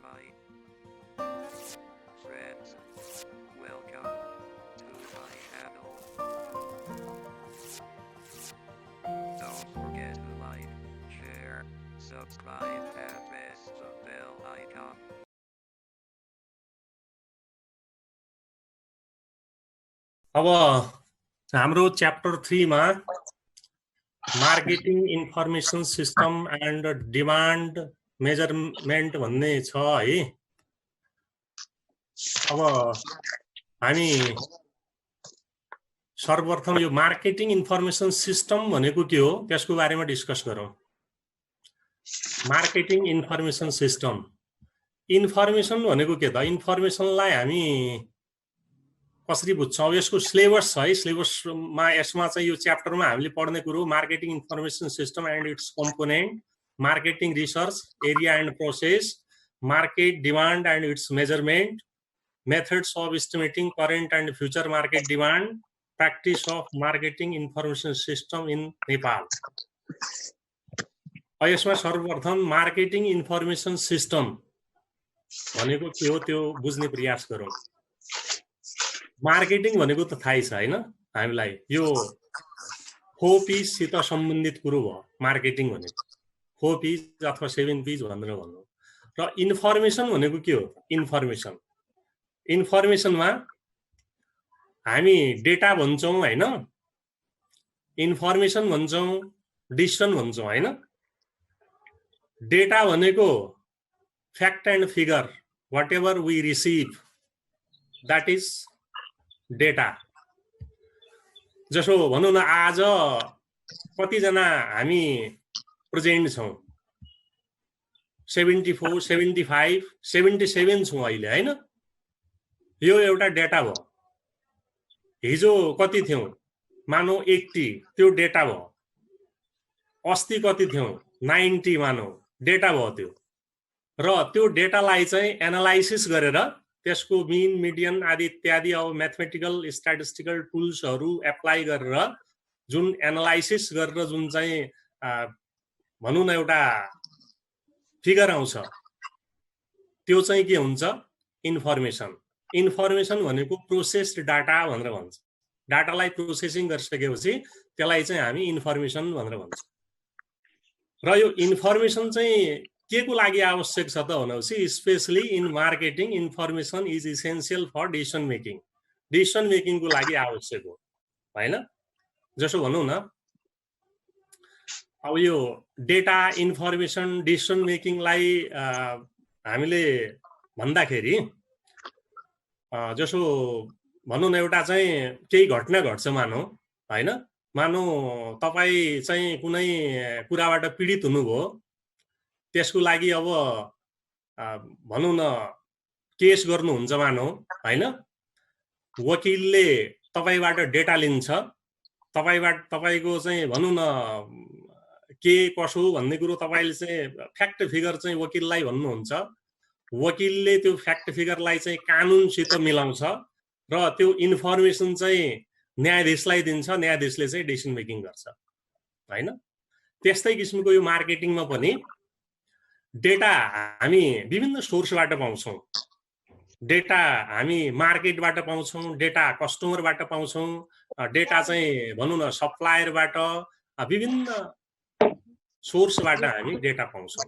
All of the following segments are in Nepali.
my friends. Welcome to my channel. Don't forget to like, share, subscribe, and press the bell icon. अब हाम्रो च्याप्टर 3 मा marketing information system and demand measurement भन्ने छ है। अब हामी सर्वप्रथम यो मार्केटिङ इन्फर्मेसन सिस्टम भनेको के हो त्यसको बारेमा डिस्कस गरौँ। मार्केटिङ इन्फर्मेसन सिस्टम, इन्फर्मेसन भनेको के त? इन्फर्मेसनलाई हामी कसरी बुझ्छौँ? यसको सिलेबस छ है। सिलेबसमा यसमा चाहिँ यो च्याप्टरमा हामीले पढ्ने कुरो marketing information system and it's component, marketing research area and process, market demand and it's measurement, methods of estimating current and future market demand, practice of marketing information system in Nepal. यसमा सर्वप्रथम मार्केटिङ इन्फर्मेसन सिस्टम भनेको के हो त्यो बुझ्ने प्रयास गरौँ। मार्केटिङ भनेको त थाहै छ हैन हामीलाई, यो 4 पिससित सम्बन्धित कुरो भयो मार्केटिङ भनेको। 4 पिस अथवा 7 पिस भनेर भन्नु। र इन्फर्मेसन भनेको के हो? इन्फर्मेसन, इन्फर्मेसनमा हामी डेटा भन्छौँ हैन, इन्फर्मेसन भन्छौँ, डिसिजन भन्छौँ हैन। डेटा भनेको fact and figure, whatever we receive that is data. जसो भनौँ न, आज कतिजना हामी प्रेजेन्ट छौँ? 74, 75, 77 छौँ अहिले हैन। यो एउटा डेटा भयो। हिजो कति थियौँ? मानौ 80, त्यो डेटा भयो। अस्ति कति थियौँ? 90 मानौ, डेटा भयो त्यो। र त्यो डेटालाई चाहिँ एनालाइसिस गरेर त्यसको मिन मिडियन आदि इत्यादि अब म्याथमेटिकल स्ट्याटिस्टिकल टुल्सहरू एप्लाई गरेर जुन एनालाइसिस गरेर जुन चाहिँ भनौँ न एउटा फिगर आउँछ त्यो चाहिँ के हुन्छ? इन्फर्मेसन। इन्फर्मेसन भनेको प्रोसेस्ड डाटा भनेर भन्छ। डाटालाई प्रोसेसिङ गरिसकेपछि त्यसलाई चाहिँ हामी इन्फर्मेसन भनेर भन्छौँ। र यो इन्फर्मेसन चाहिँ के को लागि आवश्यक छ त भनेपछि especially in marketing information is essential for decision making. Decision मेकिङको लागि आवश्यक हो हैन। जसो भनौँ न, अब यो डेटा इन्फर्मेसन डिसिसन मेकिङलाई हामीले भन्दाखेरि जसो भनौँ न, एउटा चाहिँ केही घटना घट्छ मानौ हैन। मानौ तपाईँ चाहिँ कुनै कुराबाट पीडित हुनुभयो, त्यसको लागि अब भनौँ न केस गर्नुहुन्छ मानौ हैन। वकिलले तपाईबाट डेटा लिन्छ, तपाईको चाहिँ भनौँ न के कसो भन्ने कुरो तपाईले चाहिँ फ्याक्ट फिगर चाहिँ वकिललाई भन्नुहुन्छ। वकिलले त्यो फ्याक्ट फिगरलाई चाहिँ कानुनसित मिलाउँछ र त्यो इन्फर्मेसन चाहिँ न्यायाधीशलाई दिन्छ, न्यायाधीशले चाहिँ डिसिसन मेकिङ गर्छ हैन। त्यस्तै किसिमको यो मार्केटिङमा पनि डेटा हामी विभिन्न सोर्सबाट पाउँछौँ। डेटा हामी मार्केटबाट पाउँछौँ, डेटा कस्टमरबाट पाउँछौँ, डेटा चाहिँ भनौँ न सप्लायरबाट, विभिन्न सोर्सबाट हामी डेटा पाउँछौँ।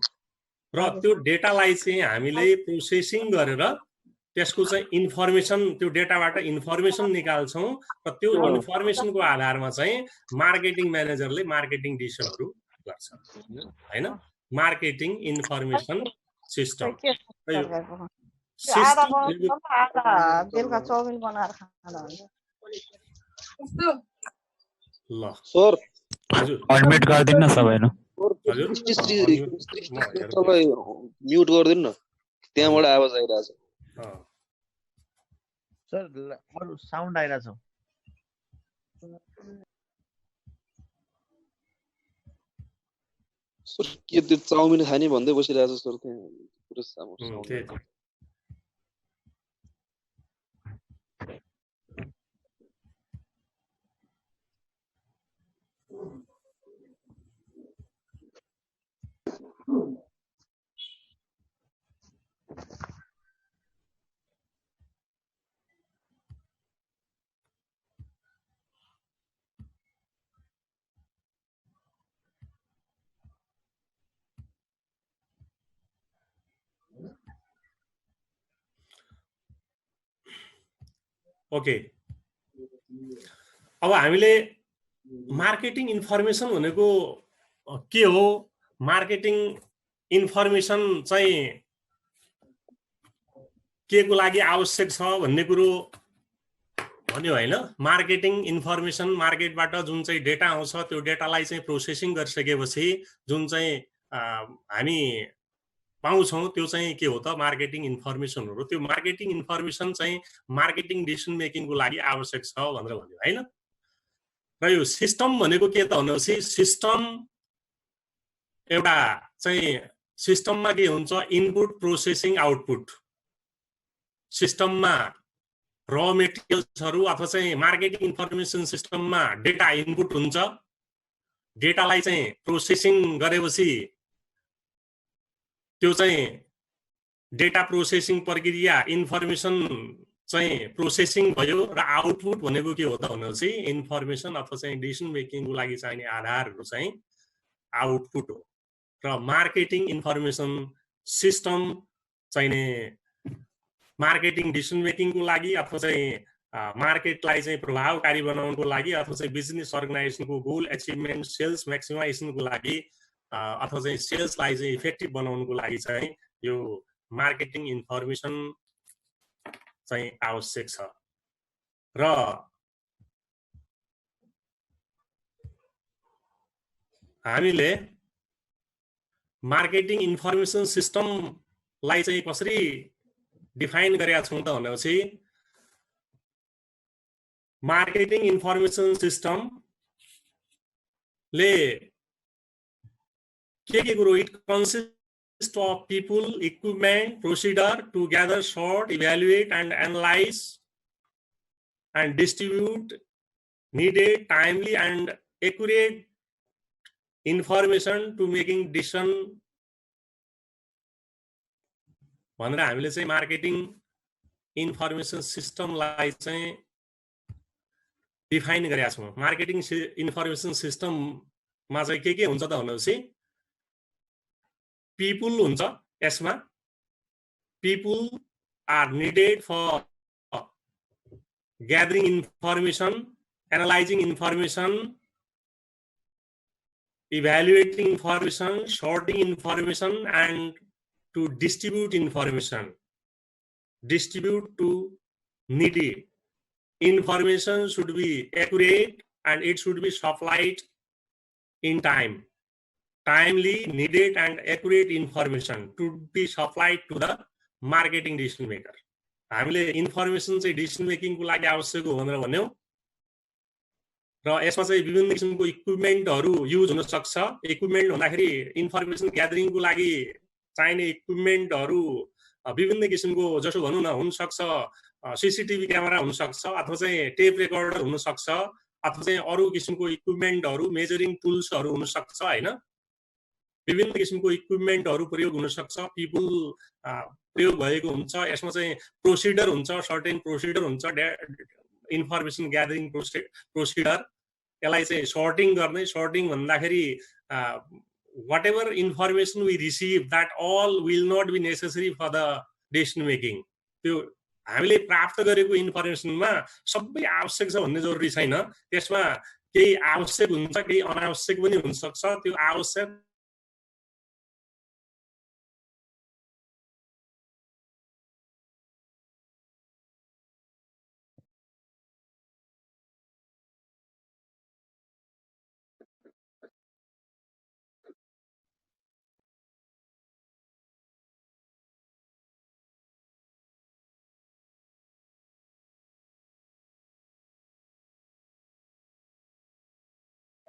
र त्यो डेटालाई चाहिँ हामीले प्रोसेसिङ गरेर त्यसको चाहिँ इन्फर्मेसन, त्यो डेटाबाट इन्फर्मेसन निकाल्छौँ र त्यो इन्फर्मेसनको आधारमा चाहिँ मार्केटिङ म्यानेजरले मार्केटिङ डिसिसनहरू गर्छ हैन। Marketing information system. ल सर हजुर एडमिट गरिदिनु न सबैले। हजुर सबै म्युट गरिदिनु न, त्यहाँबाट आवाज आइरहेछ। सर अरु साउन्ड आइरहेछ। सर के त्यो चाउमिन खाने भन्दै बसिरहेछ सर, त्यहाँ पुरै साउन्ड। ओके, अब हामीले मार्केटिङ इन्फर्मेसन भनेको के हो, मार्केटिङ इन्फर्मेसन चाहिँ के को लागि आवश्यक छ भन्ने कुरो भन्यो हैन। मार्केटिङ इन्फर्मेसन मार्केटबाट जुन चाहिँ डेटा आउँछ त्यो डेटालाई चाहिँ प्रोसेसिङ गरिसकेपछि जुन चाहिँ हामी पाउँछौँ त्यो चाहिँ के हो त, मार्केटिङ इन्फर्मेसन हो। त्यो मार्केटिङ इन्फर्मेसन चाहिँ मार्केटिङ डिसिसन मेकिङको लागि आवश्यक छ भनेर भन्यो हैन। र यो सिस्टम भनेको के त भनेपछि सिस्टम एउटा चाहिँ सिस्टममा के हुन्छ, इनपुट प्रोसेसिङ आउटपुट। सिस्टममा र मेटेरियल्सहरू अथवा चाहिँ मार्केटिङ इन्फर्मेसन सिस्टममा डेटा इनपुट हुन्छ, डेटालाई चाहिँ प्रोसेसिङ गरेपछि त्यो चाहिँ डेटा प्रोसेसिङ प्रक्रिया इन्फर्मेसन चाहिँ प्रोसेसिङ भयो र आउटपुट भनेको के हो त भनेपछि इन्फर्मेसन अथवा चाहिँ डिसिसन मेकिङको लागि चाहिने आधारहरू चाहिँ आउटपुट हो। र मार्केटिङ इन्फर्मेसन सिस्टम चाहिने मार्केटिङ डिसिसन मेकिङको लागि अथवा चाहिँ मार्केटलाई चाहिँ प्रभावकारी बनाउनको लागि अथवा चाहिँ बिजनेस अर्गनाइजेसनको गोल एचिभमेन्ट सेल्स म्याक्सिमाइजेसनको लागि अथवा चाहिँ सेल्सलाई चाहिँ इफेक्टिभ बनाउनको लागि चाहिँ यो मार्केटिङ इन्फर्मेसन चाहिँ आवश्यक छ। र हामीले मार्केटिङ इन्फर्मेसन सिस्टमलाई चाहिँ कसरी डिफाइन गरेका छौँ त भनेपछि मार्केटिङ इन्फर्मेसन सिस्टमले के कुरो, it consist of people, equipment, procedure to gather, sort, evaluate and analyse and distribute needed, timely and accurate information to making decision भनेर हामीले चाहिँ मार्केटिङ इन्फर्मेसन सिस्टमलाई चाहिँ डिफाइन गरेका छौँ। मार्केटिङ इन्फर्मेसन सिस्टममा चाहिँ के हुन्छ त भनेपछि पिपुल हुन्छ, यसमा people are needed for gathering information, analysing information, evaluating information, sorting information and to distribute information, distribute to needy. Information should be accurate and it should be supplied in time. Timely, needed and accurate information to be supplied to the marketing decision maker. हामीले इन्फर्मेसन चाहिँ डिसिसन मेकिङको लागि आवश्यक हो भनेर भन्यौ र यसमा चाहिँ विभिन्न किसिमको इक्विपमेन्टहरू युज हुन सक्छ। इक्विपमेन्ट भन्दाखेरि इन्फर्मेसन ग्यादरिङको लागि चाहिने इक्विपमेन्टहरू विभिन्न किसिमको, जसो भनौँ न, हुनसक्छ सीसीटीभी क्यामेरा हुनसक्छ अथवा चाहिँ टेप रेकर्डर हुनसक्छ अथवा चाहिँ अरू किसिमको इक्विपमेन्टहरू, मेजरिङ टुल्सहरू हुनसक्छ हैन। विभिन्न किसिमको इक्विपमेन्टहरू प्रयोग हुनसक्छ, पिपुल प्रयोग भएको हुन्छ। यसमा चाहिँ प्रोसिडर हुन्छ, सर्टेन प्रोसिडर हुन्छ, इन्फर्मेसन ग्यादरिङ प्रोसिडर। यसलाई चाहिँ सर्टिङ गर्ने, सर्टिङ भन्दाखेरि whatever information we receive, that all will not be necessary for the decision making. त्यो हामीले प्राप्त गरेको इन्फर्मेसनमा सबै आवश्यक छ भन्ने जरुरी छैन। त्यसमा केही आवश्यक हुन्छ, केही अनावश्यक पनि हुन सक्छ। त्यो आवश्यक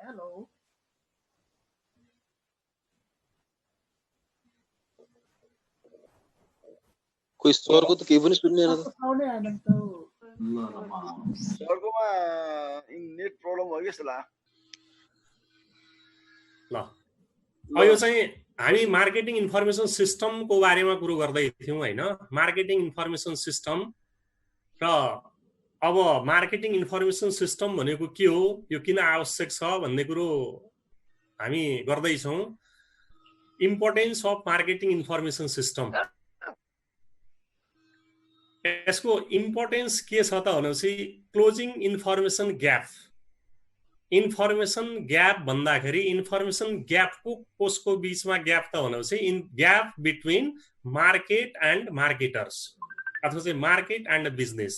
हेलो कोही सरको त केही पनि सुन्दैन त। आउने आएन त सरकोमा नेट प्रब्लम हो कि जस्तो लाग्यो। ल यो चाहिँ हामी मार्केटिङ इन्फर्मेसन सिस्टमको बारेमा कुरो गर्दै थियौँ हैन। मार्केटिङ इन्फर्मेसन सिस्टम र अब मार्केटिङ इन्फर्मेसन सिस्टम भनेको के हो, यो किन आवश्यक छ भन्ने कुरो हामी गर्दैछौँ। Importance of marketing information system. यसको इम्पोर्टेन्स के छ त भनेपछि क्लोजिङ इन्फर्मेसन ग्याप भन्दाखेरि इन्फर्मेसन ग्यापको कसको बीचमा ग्याप त भनेपछि gap between market and marketers अथवा चाहिँ मार्केट एन्ड बिजनेस।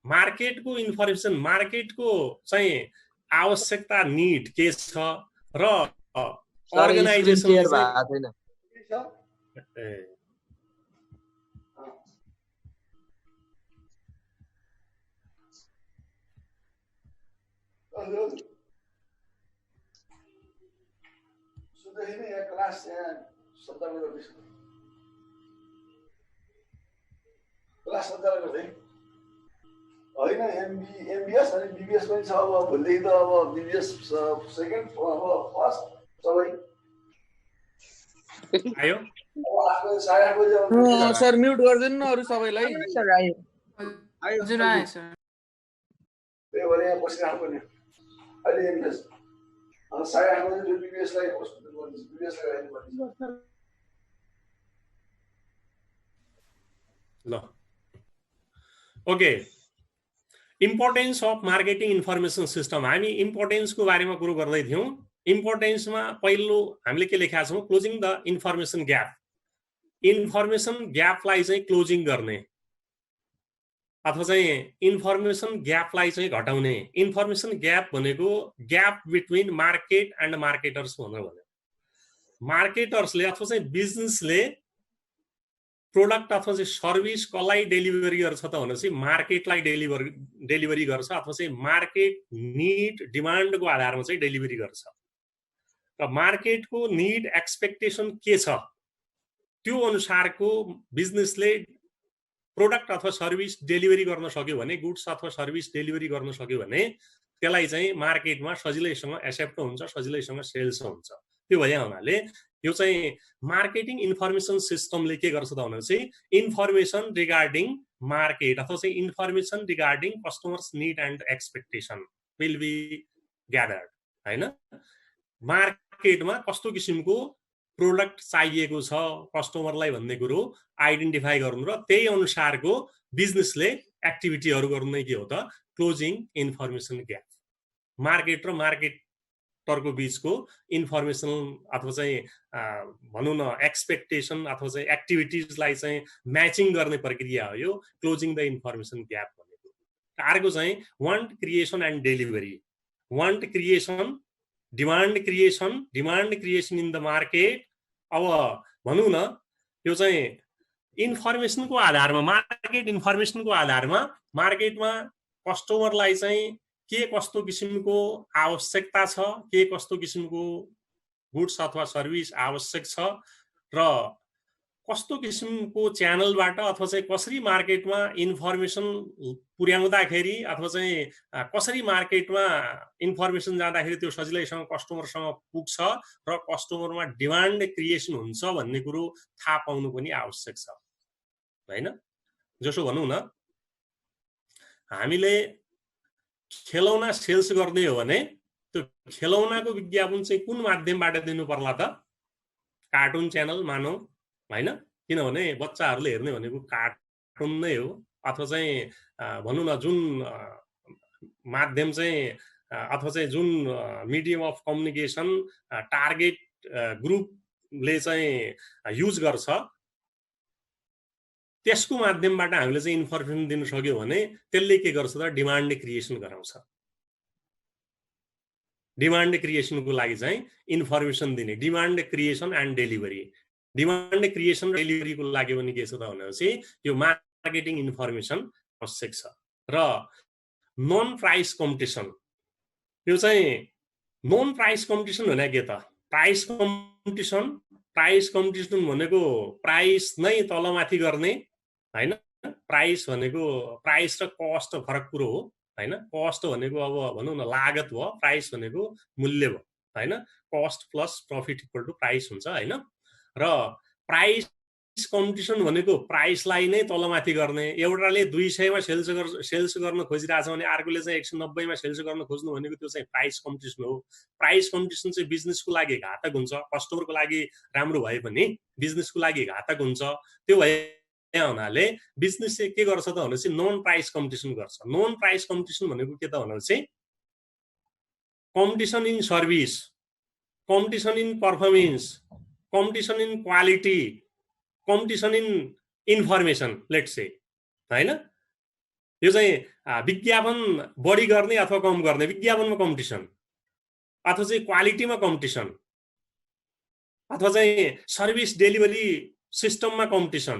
मार्केटको इन्फर्मेसन मार्केटको चाहिँ आवश्यकता निड के छ र अर्गनाइजेसन सुन्दाखेरि यहाँ क्लास यहाँ सञ्चालन गर्दैछ क्लास सञ्चालन गर्दै होइन एमबिएस अनि बिबिएस पनि छ। अब भोलिदेखि त अब बिबिएस सेकेन्ड फर्स्ट सबै आयो। सर म्युट गरिदिनु न अरु सबैलाई। सर आयो हजुर आयो सर। त्यही भएर यहाँ बसिराख्नु पर्ने अहिले एमबिएस 8:30 बजे बिबिएसलाई ल okay. Importance of marketing information system हामी इम्पोर्टेन्सको बारेमा कुरो गर्दै थियौँ। इम्पोर्टेन्समा पहिलो हामीले के लेखेका छौँ closing the information gap. Information ग्यापलाई चाहिँ क्लोजिङ गर्ने अथवा चाहिँ इन्फर्मेसन ग्यापलाई चाहिँ घटाउने। इन्फर्मेसन ग्याप भनेको gap between market and marketers भनेर भन्यो। मार्केटर्सले अथवा चाहिँ बिजनेसले प्रोडक्ट अथवा चाहिँ सर्भिस कसलाई डेलिभरी गर्छ त भनेपछि मार्केटलाई डेलिभरी गर्छ अथवा चाहिँ मार्केट निड डिमान्डको आधारमा चाहिँ डेलिभरी गर्छ। र मार्केटको निड एक्सपेक्टेसन के छ त्यो अनुसारको बिजनेसले प्रोडक्ट अथवा सर्भिस डेलिभरी गर्न सक्यो भने गुड्स अथवा सर्भिस डेलिभरी गर्न सक्यो भने त्यसलाई चाहिँ मार्केटमा सजिलैसँग एक्सेप्ट हुन्छ, सजिलैसँग सेल्स हुन्छ। त्यो भए हुनाले यो चाहिँ मार्केटिङ इन्फर्मेसन सिस्टमले के गर्छ त भनेपछि इन्फर्मेसन रिगार्डिङ मार्केट अथवा चाहिँ information regarding customers need and expectation will be gathered हैन। मार्केटमा कस्तो किसिमको प्रोडक्ट चाहिएको छ कस्टमरलाई भन्ने कुरो आइडेन्टिफाई गर्नु र त्यही अनुसारको बिजनेसले एक्टिभिटीहरू गर्नु नै के हो त क्लोजिङ इन्फर्मेसन ग्याप। मार्केट र मार्केटरको बीचको इन्फर्मेसन अथवा चाहिँ भनौँ न एक्सपेक्टेसन अथवा चाहिँ एक्टिभिटिजलाई चाहिँ म्याचिङ गर्ने प्रक्रिया हो यो क्लोजिङ द इन्फर्मेसन ग्याप भनेको। अर्को चाहिँ want creation and delivery. Want creation demand creation in the market. अब भनौँ न यो चाहिँ इन्फर्मेसनको आधारमा मार्केट इन्फर्मेसनको आधारमा मार्केटमा कस्टमरलाई चाहिँ के कस्तो किसिमको आवश्यकता छ, के कस्तो किसिमको गुड्स अथवा सर्भिस आवश्यक छ र कस्तो किसिमको च्यानलबाट अथवा चाहिँ कसरी मार्केटमा इन्फर्मेसन पुर्याउँदाखेरि अथवा चाहिँ कसरी मार्केटमा इन्फर्मेसन जाँदाखेरि त्यो सजिलैसँग कस्टमरसँग पुग्छ र कस्टमरमा डिमान्ड क्रिएसन हुन्छ भन्ने कुरो थाहा पाउनु पनि आवश्यक छ हैन। जसो भनौँ न हामीले खेलौना सेल्स गर्ने हो भने त्यो खेलौनाको विज्ञापन चाहिँ कुन माध्यमबाट दिनु पर्ला त? कार्टुन च्यानल मानौ हैन, किनभने बच्चाहरूले हेर्ने भनेको कार्टुन नै हो। अथवा चाहिँ भनौँ न जुन माध्यम चाहिँ अथवा चाहिँ जुन मिडियम अफ कम्युनिकेसन टार्गेट ग्रुपले चाहिँ युज गर्छ त्यसको माध्यमबाट हामीले चाहिँ इन्फर्मेसन दिन सक्यो भने त्यसले के गर्छ त डिमान्ड क्रिएसन गराउँछ। डिमान्ड क्रिएसनको लागि चाहिँ इन्फर्मेसन दिने demand creation and delivery. Demand creation र डेलिभरीको लागि पनि के छ त भनेपछि यो मार्केटिङ इन्फर्मेसन आवश्यक छ। र नन प्राइस कम्पिटिसन। यो चाहिँ नन प्राइस कम्पिटिसन भने के त? प्राइस कम्पिटिसन भनेको प्राइस नै तलमाथि गर्ने हैन। प्राइस भनेको प्राइस र कस्ट फरक कुरो हो हैन। कस्ट भनेको अब भनौँ न लागत भयो, प्राइस भनेको मूल्य भयो हैन। Cost plus profit equal to price हुन्छ हैन। र प्राइस कम्पिटिसन भनेको प्राइसलाई नै तलमाथि गर्ने। एउटाले 200 मा सेल्स गर्न खोजिरहेछ भने अर्कोले चाहिँ 190 मा सेल्स गर्न खोज्नु भनेको त्यो चाहिँ प्राइस कम्पिटिसन हो। प्राइस कम्पिटिसन चाहिँ बिजनेसको लागि घातक हुन्छ, कस्टमरको लागि राम्रो भए पनि बिजनेसको लागि घातक हुन्छ। त्यो भए हुनाले बिजनेसले के गर्छ त भनेपछि नन प्राइस कम्पिटिसन गर्छ। नन प्राइस कम्पिटिसन भनेको के त भनेपछि competition in service, competition in performance, competition in quality, competition in information, let's say, हैन? यो चाहिँ विज्ञापन बढी गर्ने अथवा कम गर्ने, विज्ञापनमा कम्पिटिसन, अथवा चाहिँ क्वालिटीमा कम्पिटिसन, अथवा चाहिँ सर्भिस डेलिभरी सिस्टममा कम्पिटिसन,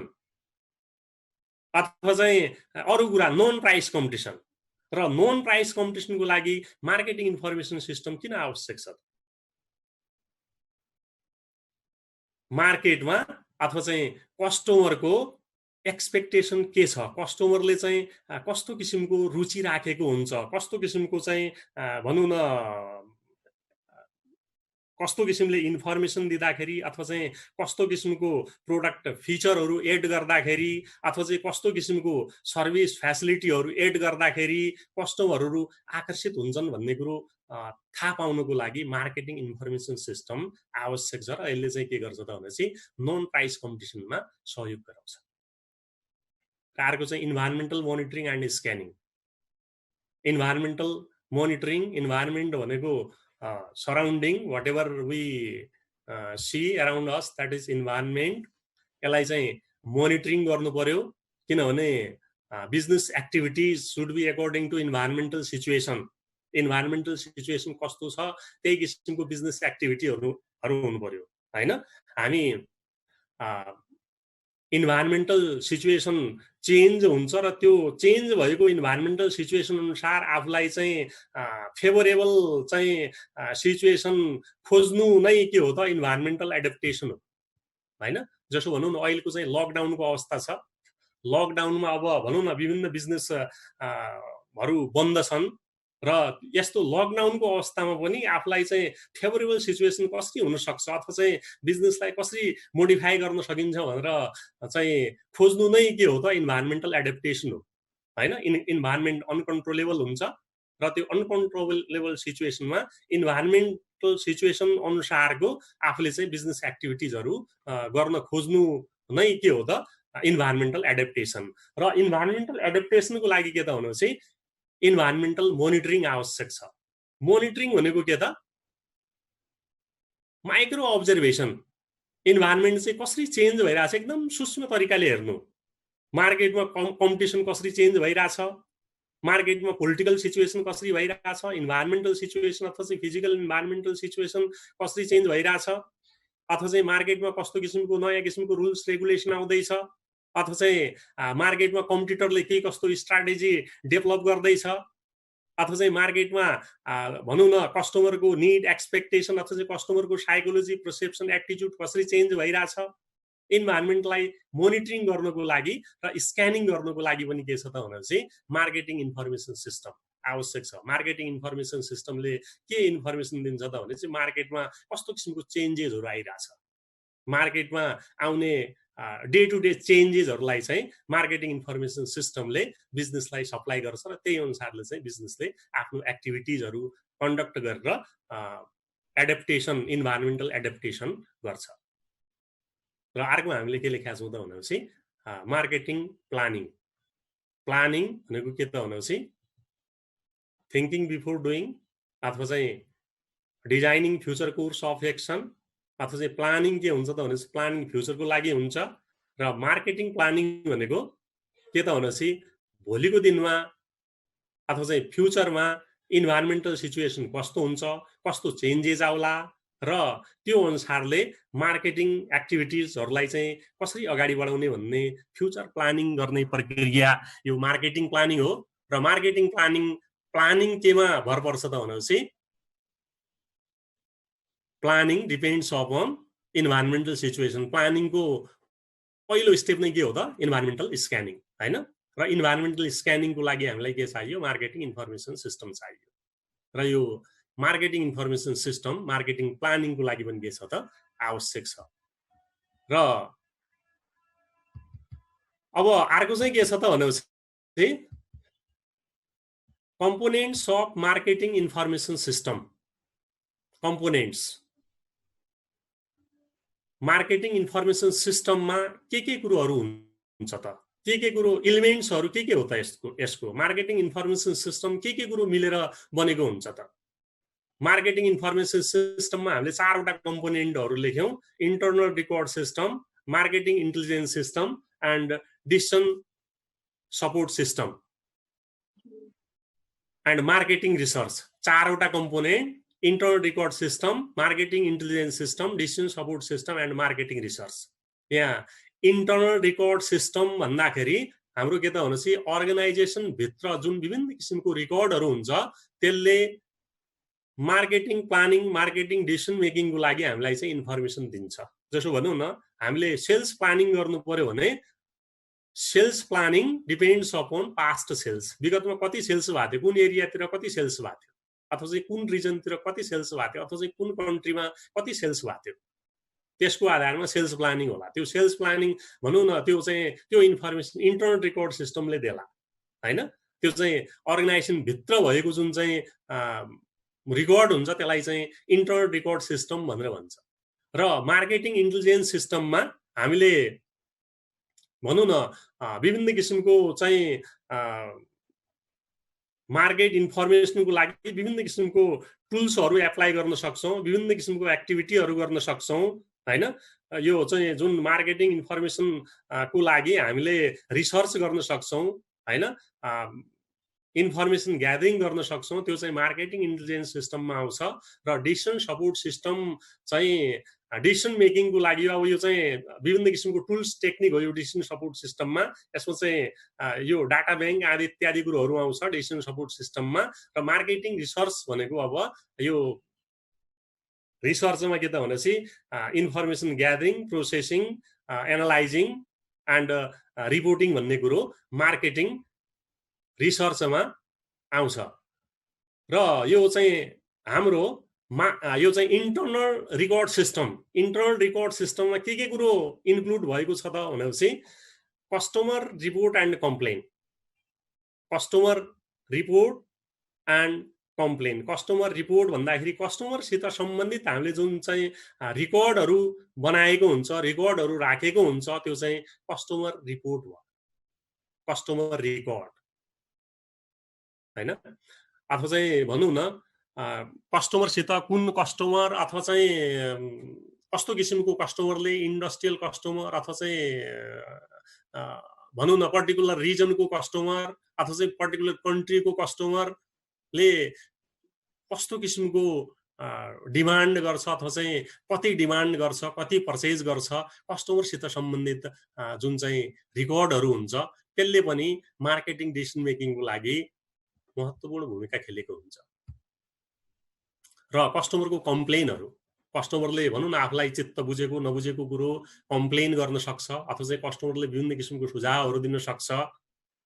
अथवा चाहिँ अरू कुरा नन प्राइस कम्पिटिसन। र नन प्राइस कम्पिटिसनको लागि मार्केटिङ इन्फर्मेसन सिस्टम किन आवश्यक छ? मार्केटमा अथवा चाहिँ कस्टमरको एक्सपेक्टेसन के छ, कस्टमरले चाहिँ कस्तो किसिमको रुचि राखेको हुन्छ, कस्तो किसिमको चाहिँ भनौँ न कस्तो किसिमले इन्फर्मेसन दिँदाखेरि अथवा चाहिँ कस्तो किसिमको प्रोडक्ट फिचरहरू एड गर्दाखेरि अथवा चाहिँ कस्तो किसिमको सर्भिस फ्यासिलिटीहरू एड गर्दाखेरि कस्टमरहरू आकर्षित हुन्छन् भन्ने कुरो थाहा पाउनको लागि मार्केटिङ इन्फर्मेसन सिस्टम आवश्यक छ। र यसले चाहिँ के गर्छ त भनेपछि नन प्राइस कम्पिटिसनमा सहयोग गराउँछ। अर्को चाहिँ environmental monitoring and scanning. Environmental monitoring, environment भनेको surrounding whatever we see around us, that is environment. यसलाई चाहिँ मोनिटरिङ गर्नु पर्यो, किनभने business activities should be according to environmental situation. Environmental situation कस्तो छ त्यही किसिमको बिजनेस एक्टिभिटीहरू हुनु पर्यो, हैन? हामी इन्भाइरोमेन्टल सिचुएसन चेन्ज हुन्छ र त्यो चेन्ज भएको इन्भाइरोमेन्टल सिचुएसन अनुसार आफूलाई चाहिँ फेभरेबल चाहिँ सिचुएसन खोज्नु नै के हो त इन्भाइरोमेन्टल एडप्टेसन हो, हैन? जसो भनौँ न अहिलेको चाहिँ लकडाउनको अवस्था छ। लकडाउनमा अब भनौँ न विभिन्न बिजनेसहरू बन्द छन् र यस्तो लकडाउनको अवस्थामा पनि आफूलाई चाहिँ फेभरेबल सिचुएसन कसरी हुनसक्छ अथवा चाहिँ बिजनेसलाई कसरी मोडिफाई गर्न सकिन्छ भनेर चाहिँ खोज्नु नै के हो त इन्भाइरोमेन्टल एडप्टेसन हो, हैन? इन्भाइरोमेन्ट अनकन्ट्रोलेबल हुन्छ र त्यो अनकन्ट्रोलेबल सिचुएसनमा इन्भाइरोमेन्टल सिचुएसन अनुसारको आफूले चाहिँ बिजनेस एक्टिभिटिजहरू गर्न खोज्नु नै के हो त इन्भाइरोमेन्टल एडप्टेसन। र इन्भाइरोमेन्टल एडप्टेसनको लागि के त भनेपछि इन्भाइरोमेन्टल मोनिटरिङ आवश्यक छ। मोनिटरिङ भनेको के त माइक्रो अब्जर्भेसन। इन्भाइरोमेन्ट चाहिँ कसरी चेन्ज भइरहेछ एकदम सूक्ष्म तरिकाले हेर्नु। मार्केटमा कम्पिटिसन कसरी चेन्ज भइरहेछ, मार्केटमा पोलिटिकल सिचुएसन कसरी भइरहेछ, इन्भाइरोमेन्टल सिचुएसन अथवा चाहिँ फिजिकल इन्भाइरोमेन्टल सिचुएसन कसरी चेन्ज भइरहेछ, अथवा चाहिँ मार्केटमा कस्तो किसिमको नयाँ किसिमको रुल्स रेगुलेसन आउँदैछ, अथवा चाहिँ मार्केटमा कम्पिटिटरले के कस्तो स्ट्राटेजी डेभलप गर्दैछ, अथवा चाहिँ मार्केटमा भनौँ न कस्टमरको निड एक्सपेक्टेसन अथवा चाहिँ कस्टमरको साइकोलोजी पर्सेप्सन एटिट्युड कसरी चेन्ज भइरहेछ। इन्भाइरोमेन्टलाई मोनिटरिङ गर्नको लागि र स्क्यानिङ गर्नको लागि पनि के छ त भनेपछि मार्केटिङ इन्फर्मेसन सिस्टम आवश्यक छ। मार्केटिङ इन्फर्मेसन सिस्टमले के इन्फर्मेसन दिन्छ त भनेपछि मार्केटमा कस्तो किसिमको चेन्जेसहरू आइरहेछ, मार्केटमा आउने डे टु डे चेन्जेसहरूलाई चाहिँ मार्केटिङ इन्फर्मेसन सिस्टमले बिजनेसलाई सप्लाई गर्छ र त्यही अनुसारले चाहिँ बिजनेसले आफ्नो एक्टिभिटिजहरू कन्डक्ट गरेर एडप्टेसन, इन्भाइरोमेन्टल एडप्टेसन गर्छ। र अर्को हामीले के लेखेका छौँ त भनेपछि मार्केटिङ प्लानिङ। प्लानिङ भनेको के त भनेपछि थिङ्किङ बिफोर डुइङ अथवा चाहिँ designing future course of action, अथवा चाहिँ प्लानिङ के हुन्छ त भनेपछि प्लानिङ फ्युचरको लागि हुन्छ। र मार्केटिङ प्लानिङ भनेको के त भनेपछि भोलिको दिनमा अथवा चाहिँ फ्युचरमा इन्भाइरोमेन्टल सिचुएसन कस्तो हुन्छ, कस्तो चेन्जेस आउला र त्यो अनुसारले मार्केटिङ एक्टिभिटिजहरूलाई चाहिँ कसरी अगाडि बढाउने भन्ने फ्युचर प्लानिङ गर्ने प्रक्रिया यो मार्केटिङ प्लानिङ हो। र मार्केटिङ प्लानिङ केमा भर पर्छ त भनेपछि planning depends upon environmental situation. प्लानिङको पहिलो स्टेप नै के हो त इन्भाइरोमेन्टल स्क्यानिङ, हैन? र इन्भाइरोमेन्टल स्क्यानिङको लागि हामीलाई के चाहियो? मार्केटिङ इन्फर्मेसन सिस्टम चाहियो। र यो मार्केटिङ इन्फर्मेसन सिस्टम मार्केटिङ प्लानिङको लागि पनि के छ त आवश्यक छ। र अब अर्को चाहिँ के छ त भनेपछि components of marketing information system. Components marketing information सिस्टममा के कुरोहरू हुन्छ त? के कुरो एलिमेन्ट्सहरू के हो त यसको मार्केटिङ इन्फर्मेसन सिस्टम के कुरो मिलेर बनेको हुन्छ त? मार्केटिङ इन्फर्मेसन सिस्टममा हामीले 4 वटा कम्पोनेन्टहरू लेख्यौं, internal record system, marketing intelligence system and decision support system and marketing research. 4 वटा component, internal record system, marketing intelligence system, decision support system and marketing research. यहाँ इन्टरनल रिकर्ड सिस्टम भन्दाखेरि हाम्रो के त भनेपछि अर्गनाइजेसन भित्र जुन विभिन्न किसिमको रिकर्डहरू हुन्छ त्यसले मार्केटिङ प्लानिङ, मार्केटिङ डिसिजन मेकिङको लागि हामीलाई चाहिँ इन्फर्मेसन दिन्छ। जसो भनौँ न, हामीले सेल्स प्लानिङ गर्नु पर्यो भने sales planning depends upon past sales. विगतमा कति सेल्स भएको थियो, कुन एरियातिर कति सेल्स भएको थियो, अथवा चाहिँ कुन रिजनतिर कति सेल्स भएको थियो, अथवा चाहिँ कुन कन्ट्रीमा कति सेल्स भएको थियो, त्यसको आधारमा सेल्स प्लानिङ होला। त्यो सेल्स प्लानिङ भनौँ न, त्यो इन्फर्मेसन इन्टरनल रिकर्ड सिस्टमले देला हैन। त्यो चाहिँ अर्गनाइजेसन भित्र भएको जुन चाहिँ रिकर्ड हुन्छ त्यसलाई चाहिँ इन्टरनल रिकर्ड सिस्टम भनेर भन्छ। र मार्केटिङ इन्टेलिजेन्स सिस्टममा हामीले भनौँ न विभिन्न किसिमको चाहिँ मार्केट इन्फर्मेसनको लागि विभिन्न किसिमको टुल्सहरू एप्लाई गर्न सक्छौँ, विभिन्न किसिमको एक्टिभिटीहरू गर्न सक्छौँ हैन। यो चाहिँ जुन मार्केटिङ इन्फर्मेसन को लागि हामीले रिसर्च गर्न सक्छौँ हैन, इन्फर्मेसन ग्यादरिङ गर्न सक्छौँ, त्यो चाहिँ मार्केटिङ इन्टेलिजेन्स सिस्टममा आउँछ। र डिसिजन सपोर्ट सिस्टम चाहिँ डिसिजन मेकिङको लागि अब यो चाहिँ विभिन्न किसिमको टुल्स टेक्निक हो यो डिसिजन सपोर्ट सिस्टममा। यसमा चाहिँ यो डाटा ब्याङ्क आदि इत्यादि कुरोहरू आउँछ डिसिजन सपोर्ट सिस्टममा। र मार्केटिङ रिसर्च भनेको अब यो रिसर्चमा के त भनेपछि information gathering, processing, analysing and reporting भन्ने कुरो मार्केटिङ रिसर्चमा आउँछ। र यो चाहिँ हाम्रो यो चाहिँ internal record system. Internal record सिस्टममा के कुरो इन्क्लुड भएको छ त भनेपछि customer report and complain, customer report and complain. Customer report भन्दाखेरि कस्टमरसित सम्बन्धित हामीले जुन चाहिँ रिकर्डहरू बनाएको हुन्छ, रिकर्डहरू राखेको हुन्छ, त्यो चाहिँ कस्टमर रिपोर्ट हो, कस्टमर रिकर्ड हैन। अथवा चाहिँ भनौँ न कस्टमरसित कुन कस्टमर अथवा चाहिँ कस्तो किसिमको कस्टमरले, इन्डस्ट्रियल कस्टमर अथवा चाहिँ भनौँ न पर्टिकुलर रिजनको कस्टमर अथवा चाहिँ पर्टिकुलर कन्ट्रीको कस्टमरले कस्तो किसिमको डिमान्ड गर्छ अथवा चाहिँ कति डिमान्ड गर्छ, कति पर्चेज गर्छ, कस्टमरसित सम्बन्धित जुन चाहिँ रिकर्डहरू हुन्छ त्यसले पनि मार्केटिङ डिसिजन मेकिङको लागि महत्त्वपूर्ण भूमिका खेलेको हुन्छ। र कस्टमरको कम्प्लेनहरू, कस्टमरले भनौँ न आफूलाई चित्त बुझेको नबुझेको कुरो कम्प्लेन गर्न सक्छ, अथवा चाहिँ कस्टमरले विभिन्न किसिमको सुझावहरू दिन सक्छ।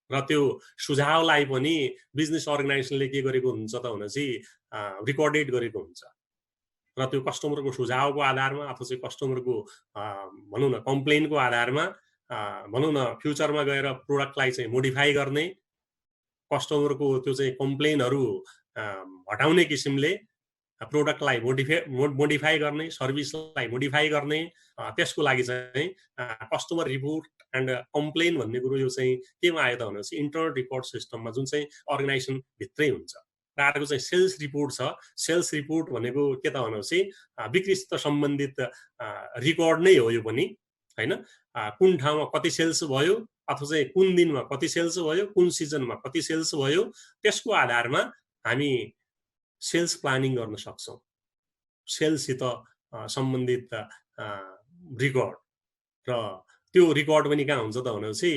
र त्यो सुझावलाई पनि बिजनेस अर्गनाइजेसनले के गरेको हुन्छ त भनेपछि रिकर्डेड गरेको हुन्छ। र त्यो कस्टमरको सुझावको आधारमा अथवा चाहिँ कस्टमरको भनौँ न कम्प्लेनको आधारमा भनौँ न फ्युचरमा गएर प्रोडक्टलाई चाहिँ मोडिफाई गर्ने, कस्टमरको त्यो चाहिँ कम्प्लेनहरू हटाउने किसिमले प्रोडक्टलाई मोडिफाई गर्ने, सर्भिसलाई मोडिफाई गर्ने, त्यसको लागि चाहिँ कस्टमर रिपोर्ट एन्ड कम्प्लेन भन्ने कुरो यो चाहिँ केमा आयो त भनेपछि इन्टरनल रिकर्ड सिस्टममा जुन चाहिँ अर्गनाइजेसन भित्रै हुन्छ। र अर्को चाहिँ सेल्स रिपोर्ट छ। सेल्स रिपोर्ट भनेको के त भनेपछि बिक्रीसित सम्बन्धित रिकर्ड नै हो यो पनि हैन। कुन ठाउँमा कति सेल्स भयो अथवा चाहिँ कुन दिनमा कति सेल्स भयो, कुन सिजनमा कति सेल्स भयो, त्यसको आधारमा हामी सेल्स प्लानिङ गर्न सक्छौँ। सेल्ससित सम्बन्धित रिकर्ड, र त्यो रिकर्ड पनि कहाँ हुन्छ त भनेपछि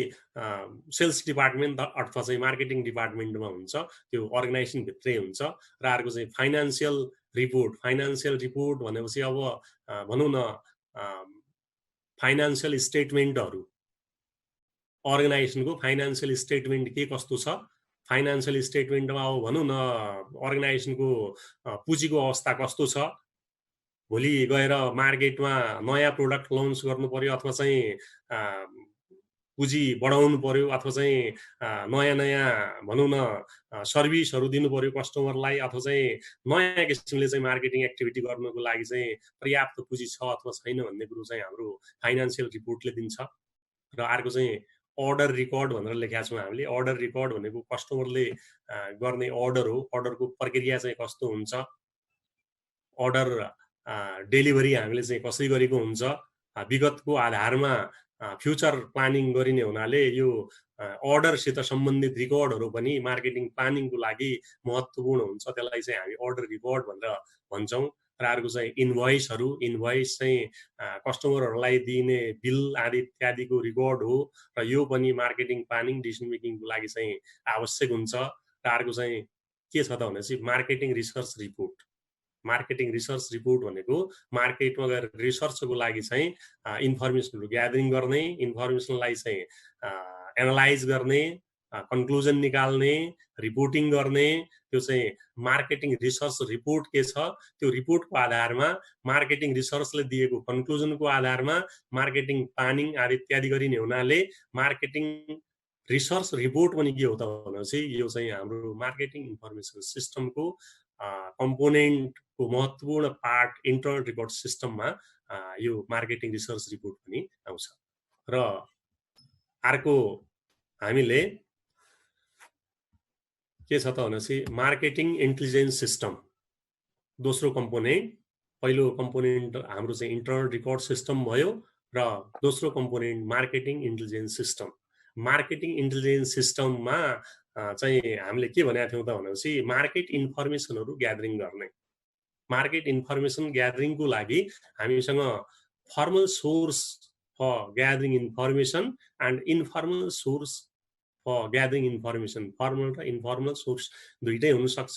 सेल्स डिपार्टमेन्ट अथवा चाहिँ मार्केटिङ डिपार्टमेन्टमा हुन्छ, त्यो अर्गनाइजेसन भित्रै हुन्छ। र अर्को चाहिँ फाइनान्सियल रिपोर्ट। फाइनान्सियल रिपोर्ट भनेपछि अब भनौँ न फाइनान्सियल स्टेटमेन्टहरू, अर्गनाइजेसनको फाइनान्सियल स्टेटमेन्ट के कस्तो छ, फाइनान्सियल स्टेटमेन्टमा अब भनौँ न अर्गनाइजेसनको पुँजीको अवस्था कस्तो छ, भोलि गएर मार्केटमा नयाँ प्रोडक्ट लन्च गर्नु पर्यो अथवा चाहिँ पुँजी बढाउनु पर्यो अथवा चाहिँ नयाँ नयाँ भनौँ न सर्भिसहरू दिनु पर्यो कस्टमरलाई, अथवा चाहिँ नयाँ किसिमले चाहिँ मार्केटिङ एक्टिभिटी गर्नुको लागि चाहिँ पर्याप्त पुँजी छ अथवा छैन भन्ने कुरो चाहिँ हाम्रो फाइनान्सियल रिपोर्टले दिन्छ। र अर्को चाहिँ अर्डर रेकर्ड भनेर लेखेका छौँ हामीले। अर्डर रेकर्ड भनेको कस्टमरले गर्ने अर्डर हो, अर्डरको प्रक्रिया चाहिँ कस्तो हुन्छ, अर्डर डेलिभरी हामीले चाहिँ कसरी गरेको हुन्छ, विगतको आधारमा फ्युचर प्लानिङ गरिने हुनाले यो अर्डरसित सम्बन्धित रिकर्डहरू पनि मार्केटिङ प्लानिङको लागि महत्त्वपूर्ण हुन्छ। त्यसलाई चाहिँ हामी अर्डर रिकर्ड भनेर भन्छौँ। र अर्को चाहिँ इन्भोइसहरू, इन्भोइस चाहिँ कस्टमरहरूलाई दिने बिल आदि इत्यादिको रिकर्ड हो र यो पनि मार्केटिङ प्लानिङ डिसिजन मेकिङको लागि चाहिँ आवश्यक हुन्छ। र अर्को चाहिँ के छ त भनेपछि marketing research report. Marketing research report भनेको मार्केटमा गएर रिसर्चको लागि चाहिँ इन्फर्मेसनहरू ग्यादरिङ गर्ने, इन्फर्मेसनलाई चाहिँ एनालाइज गर्ने, कन्क्लुजन निकाल्ने, रिपोर्टिङ गर्ने, त्यो चाहिँ मार्केटिङ रिसर्च रिपोर्ट के छ, त्यो रिपोर्टको आधारमा मार्केटिङ रिसर्चले दिएको कन्क्लुजनको आधारमा मार्केटिङ प्लानिङ आदि इत्यादि गरिने हुनाले मार्केटिङ रिसर्च रिपोर्ट पनि के हो त भनेपछि यो चाहिँ हाम्रो मार्केटिङ इन्फर्मेसन सिस्टमको कम्पोनेन्टको महत्त्वपूर्ण पार्ट इन्टरनल रिकर्ड सिस्टममा यो मार्केटिङ रिसर्च रिपोर्ट पनि आउँछ। र अर्को हामीले के छ त भनेपछि मार्केटिङ इन्टेलिजेन्स सिस्टम दोस्रो कम्पोनेन्ट। पहिलो कम्पोनेन्ट हाम्रो चाहिँ इन्टरनल रिकर्ड सिस्टम भयो र दोस्रो component marketing intelligence system. Marketing intelligence सिस्टममा चाहिँ हामीले के भनेका थियौँ त भनेपछि मार्केट इन्फर्मेसनहरू ग्यादरिङ गर्ने। मार्केट इन्फर्मेसन ग्यादरिङको लागि हामीसँग formal source for gathering information and informal source for gathering information, formal र इन्फर्मल सोर्स दुइटै हुनसक्छ।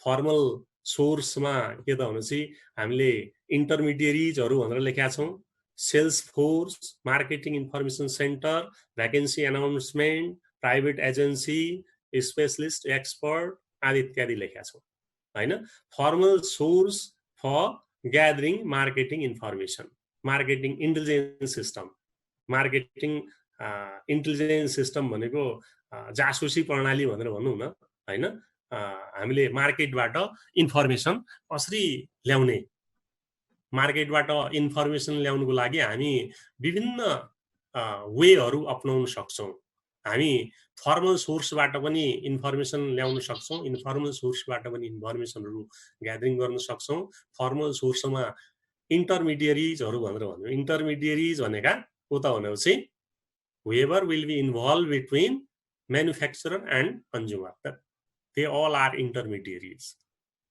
फर्मल सोर्समा के त भनेपछि हामीले इन्टरमिडिएरिजहरू भनेर लेखेका छौँ, sales force, marketing information centre, vacancy announcement, private agency, specialist expert आदि इत्यादि लेखेका छौँ हैन। Formal source for gathering marketing information, marketing intelligence system. Marketing intelligence system भनेको जासुसी प्रणाली भनेर भनौँ न हैन। हामीले मार्केटबाट इन्फर्मेसन कसरी ल्याउने, मार्केटबाट इन्फर्मेसन ल्याउनुको लागि हामी विभिन्न वेहरू अपनाउन सक्छौँ। हामी फर्मल सोर्सबाट पनि इन्फर्मेसन ल्याउन सक्छौँ, इन्फर्मल सोर्सबाट पनि इन्फर्मेसनहरू ग्यादरिङ गर्न सक्छौँ। फर्मल सोर्समा इन्टरमिडिएरिजहरू भनेर भन्यो। इन्टरमिडिएरिज भनेका को त भनेपछि whoever will be involved between manufacturer and consumer, they all are intermediaries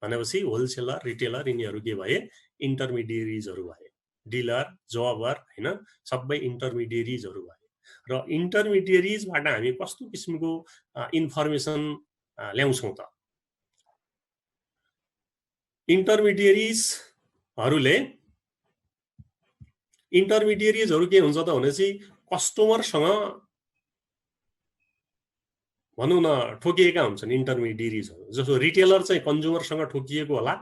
भनेपछि होलसेलर, रिटेलर यिनीहरू के भए इन्टरमिडिएरिजहरू भए। डिलर, जबर हैन, सबै इन्टरमिडिएरिजहरू भए। र इन्टरमिडिएरिजबाट हामी कस्तो किसिमको इन्फर्मेसन ल्याउँछौँ त? इन्टरमिडिएरिजहरू के हुन्छ त भनेपछि कस्टमरसँग भनौँ न ठोकिएका हुन्छन् इन्टरमिडिएरिजहरू। जस्तो रिटेलर चाहिँ कन्ज्युमरसँग ठोकिएको होला,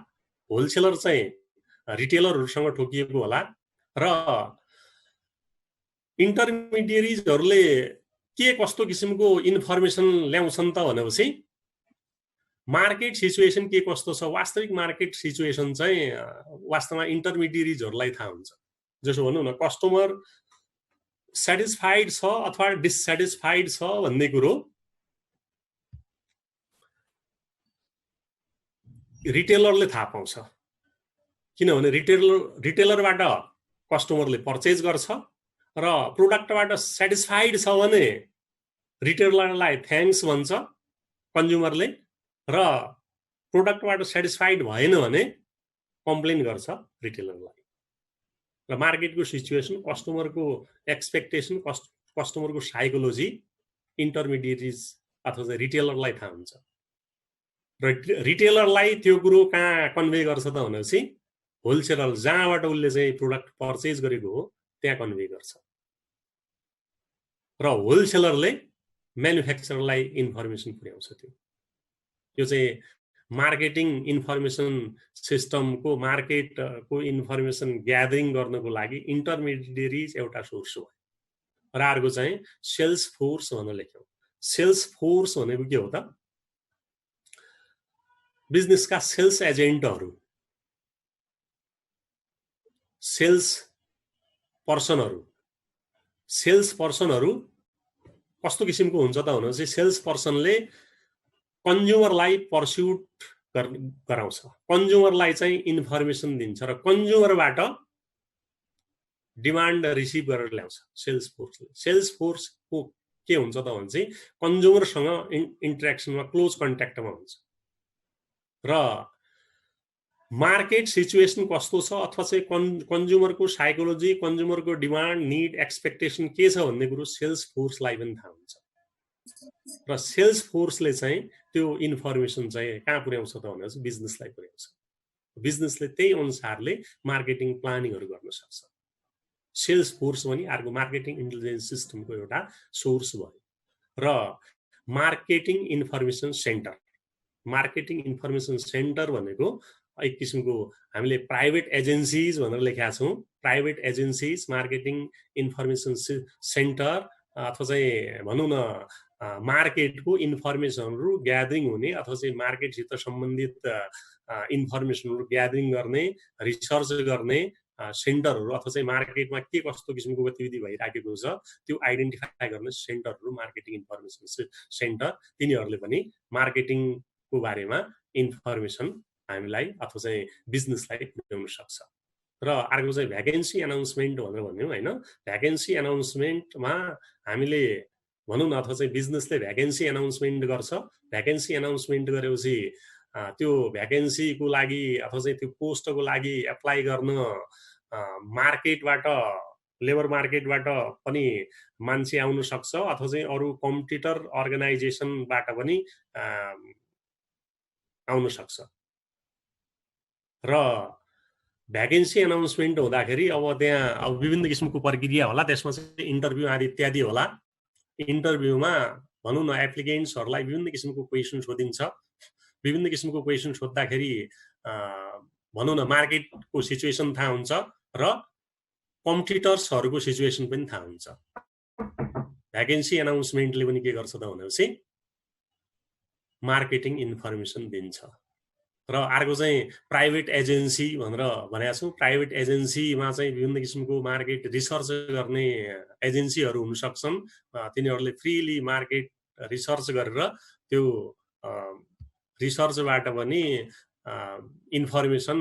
होलसेलर चाहिँ रिटेलरहरूसँग ठोकिएको होला। र इन्टरमिडिएरिजहरूले के कस्तो किसिमको इन्फर्मेसन ल्याउँछन् त भनेपछि मार्केट सिचुएसन के कस्तो छ, वास्तविक मार्केट सिचुएसन चाहिँ वास्तवमा इन्टरमिडिएरिजहरूलाई थाहा हुन्छ। जसो भनौँ न कस्टमर सेटिस्फाइड छ अथवा डिससेटिस्फाइड छ भन्ने कुरो रिटेलरले थाहा पाउँछ। किनभने रिटेलरबाट कस्टमरले पर्चेज गर्छ र प्रोडक्टबाट सेटिस्फाइड छ भने रिटेलरलाई थ्याङ्क्स भन्छ कन्ज्युमरले, र प्रोडक्टबाट सेटिस्फाइड भएन भने कम्प्लेन गर्छ रिटेलरलाई। र मार्केटको सिचुएसन, कस्टमरको एक्सपेक्टेसन, कस्टमरको साइकोलोजी इन्टरमिडिएरिज अथवा चाहिँ रिटेलरलाई थाहा हुन्छ। र रिटेलरलाई त्यो कुरो कहाँ कन्भे गर्छ त भनेपछि होलसेलर जहाँबाट उसले चाहिँ प्रोडक्ट पर्चेज गरेको हो त्यहाँ कन्भे गर्छ। र होलसेलरले म्यानुफ्याक्चररलाई इन्फर्मेसन पुर्याउँछ। त्यो चाहिँ मार्केटिङ इन्फर्मेसन सिस्टमको मार्केटको इन्फर्मेसन ग्यादरिङ गर्नको लागि इन्टरमिडिएरिज एउटा सोर्स हो। र अर्को चाहिँ सेल्स फोर्स भनेर लेख्यौँ। सेल्स फोर्स भनेको के हो त? बिजनेसका सेल्स एजेन्टहरू, सेल्स पर्सनहरू कस्तो किसिमको हुन्छ त भनेपछि सेल्स पर्सनले कन्ज्युमरलाई पर्स्युट गराउँछ, कन्ज्युमरलाई चाहिँ इन्फर्मेसन दिन्छ र कन्ज्युमरबाट डिमान्ड रिसिभ गरेर ल्याउँछ सेल्स फोर्सले। सेल्स फोर्सको के हुन्छ त भने चाहिँ कन्ज्युमरसँग इन्टरेक्सनमा क्लोज कन्ट्याक्टमा हुन्छ र मार्केट सिचुएसन कस्तो छ अथवा चाहिँ कन्ज्युमरको साइकोलोजी, कन्ज्युमरको डिमान्ड, निड, एक्सपेक्टेसन के छ भन्ने कुरो सेल्स फोर्सलाई पनि थाहा हुन्छ र सेल्स फोर्सले चाहिँ त्यो इन्फर्मेसन चाहिँ कहाँ पुर्याउँछ त भनेपछि बिजनेसलाई पुर्याउँछ। बिजनेसले त्यही अनुसारले मार्केटिङ प्लानिङहरू गर्न सक्छ। सेल्स फोर्स पनि अर्को मार्केटिङ इन्टेलिजेन्स सिस्टमको एउटा सोर्स भयो र marketing information centre. Marketing information centre भनेको एक किसिमको हामीले प्राइभेट एजेन्सीज भनेर लेखेका छौँ। Private agencies, marketing information centre अथवा चाहिँ भनौँ न मार्केटको इन्फर्मेसनहरू ग्यादरिङ हुने अथवा चाहिँ मार्केटसित सम्बन्धित इन्फर्मेसनहरू ग्यादरिङ गर्ने, रिसर्च गर्ने सेन्टरहरू अथवा चाहिँ मार्केटमा के कस्तो किसिमको गतिविधि भइराखेको छ त्यो आइडेन्टिफाई गर्ने सेन्टरहरू मार्केटिङ इन्फर्मेसन सेन्टर। तिनीहरूले पनि मार्केटिङको बारेमा इन्फर्मेसन हामीलाई अथवा चाहिँ बिजनेसलाई पुर्याउन सक्छ। र अर्को चाहिँ भ्याकेन्सी एनाउन्समेन्ट भनेर भन्यौँ होइन। भ्याकेन्सी एनाउन्समेन्टमा हामीले भनौँ न अथवा चाहिँ बिजनेसले भ्याकेन्सी एनाउन्समेन्ट गर्छ। भ्याकेन्सी एनाउन्समेन्ट गरेपछि त्यो भ्याकेन्सीको लागि अथवा चाहिँ त्यो पोस्टको लागि एप्लाई गर्न मार्केटबाट, लेबर मार्केटबाट पनि मान्छे आउन सक्छ अथवा चाहिँ अरू कम्पिटिटर अर्गनाइजेसनबाट पनि आउन सक्छ। र भ्याकेन्सी एनाउन्समेन्ट हुँदाखेरि अब त्यहाँ अब विभिन्न किसिमको प्रक्रिया होला, त्यसमा चाहिँ इन्टरभ्यू आदि इत्यादि होला। इन्टरभ्यूमा भनौँ न एप्लिकेन्ट्सहरूलाई विभिन्न किसिमको क्वेसन सोधिन्छ। विभिन्न किसिमको क्वेसन सोद्धाखेरि भनौँ न मार्केटको सिचुएसन थाहा हुन्छ र कम्पिटिटर्सहरूको सिचुएसन पनि थाहा हुन्छ। भ्याकेन्सी एनाउन्समेन्टले पनि के गर्छ त भनेपछि मार्केटिङ इन्फर्मेसन दिन्छ। र अर्को चाहिँ प्राइभेट एजेन्सी भनेर भनेको छौँ। प्राइभेट एजेन्सीमा चाहिँ विभिन्न किसिमको मार्केट रिसर्च गर्ने एजेन्सीहरू हुन सक्छन्। तिनीहरूले फ्रीली मार्केट रिसर्च गरेर त्यो रिसर्चबाट पनि इन्फर्मेसन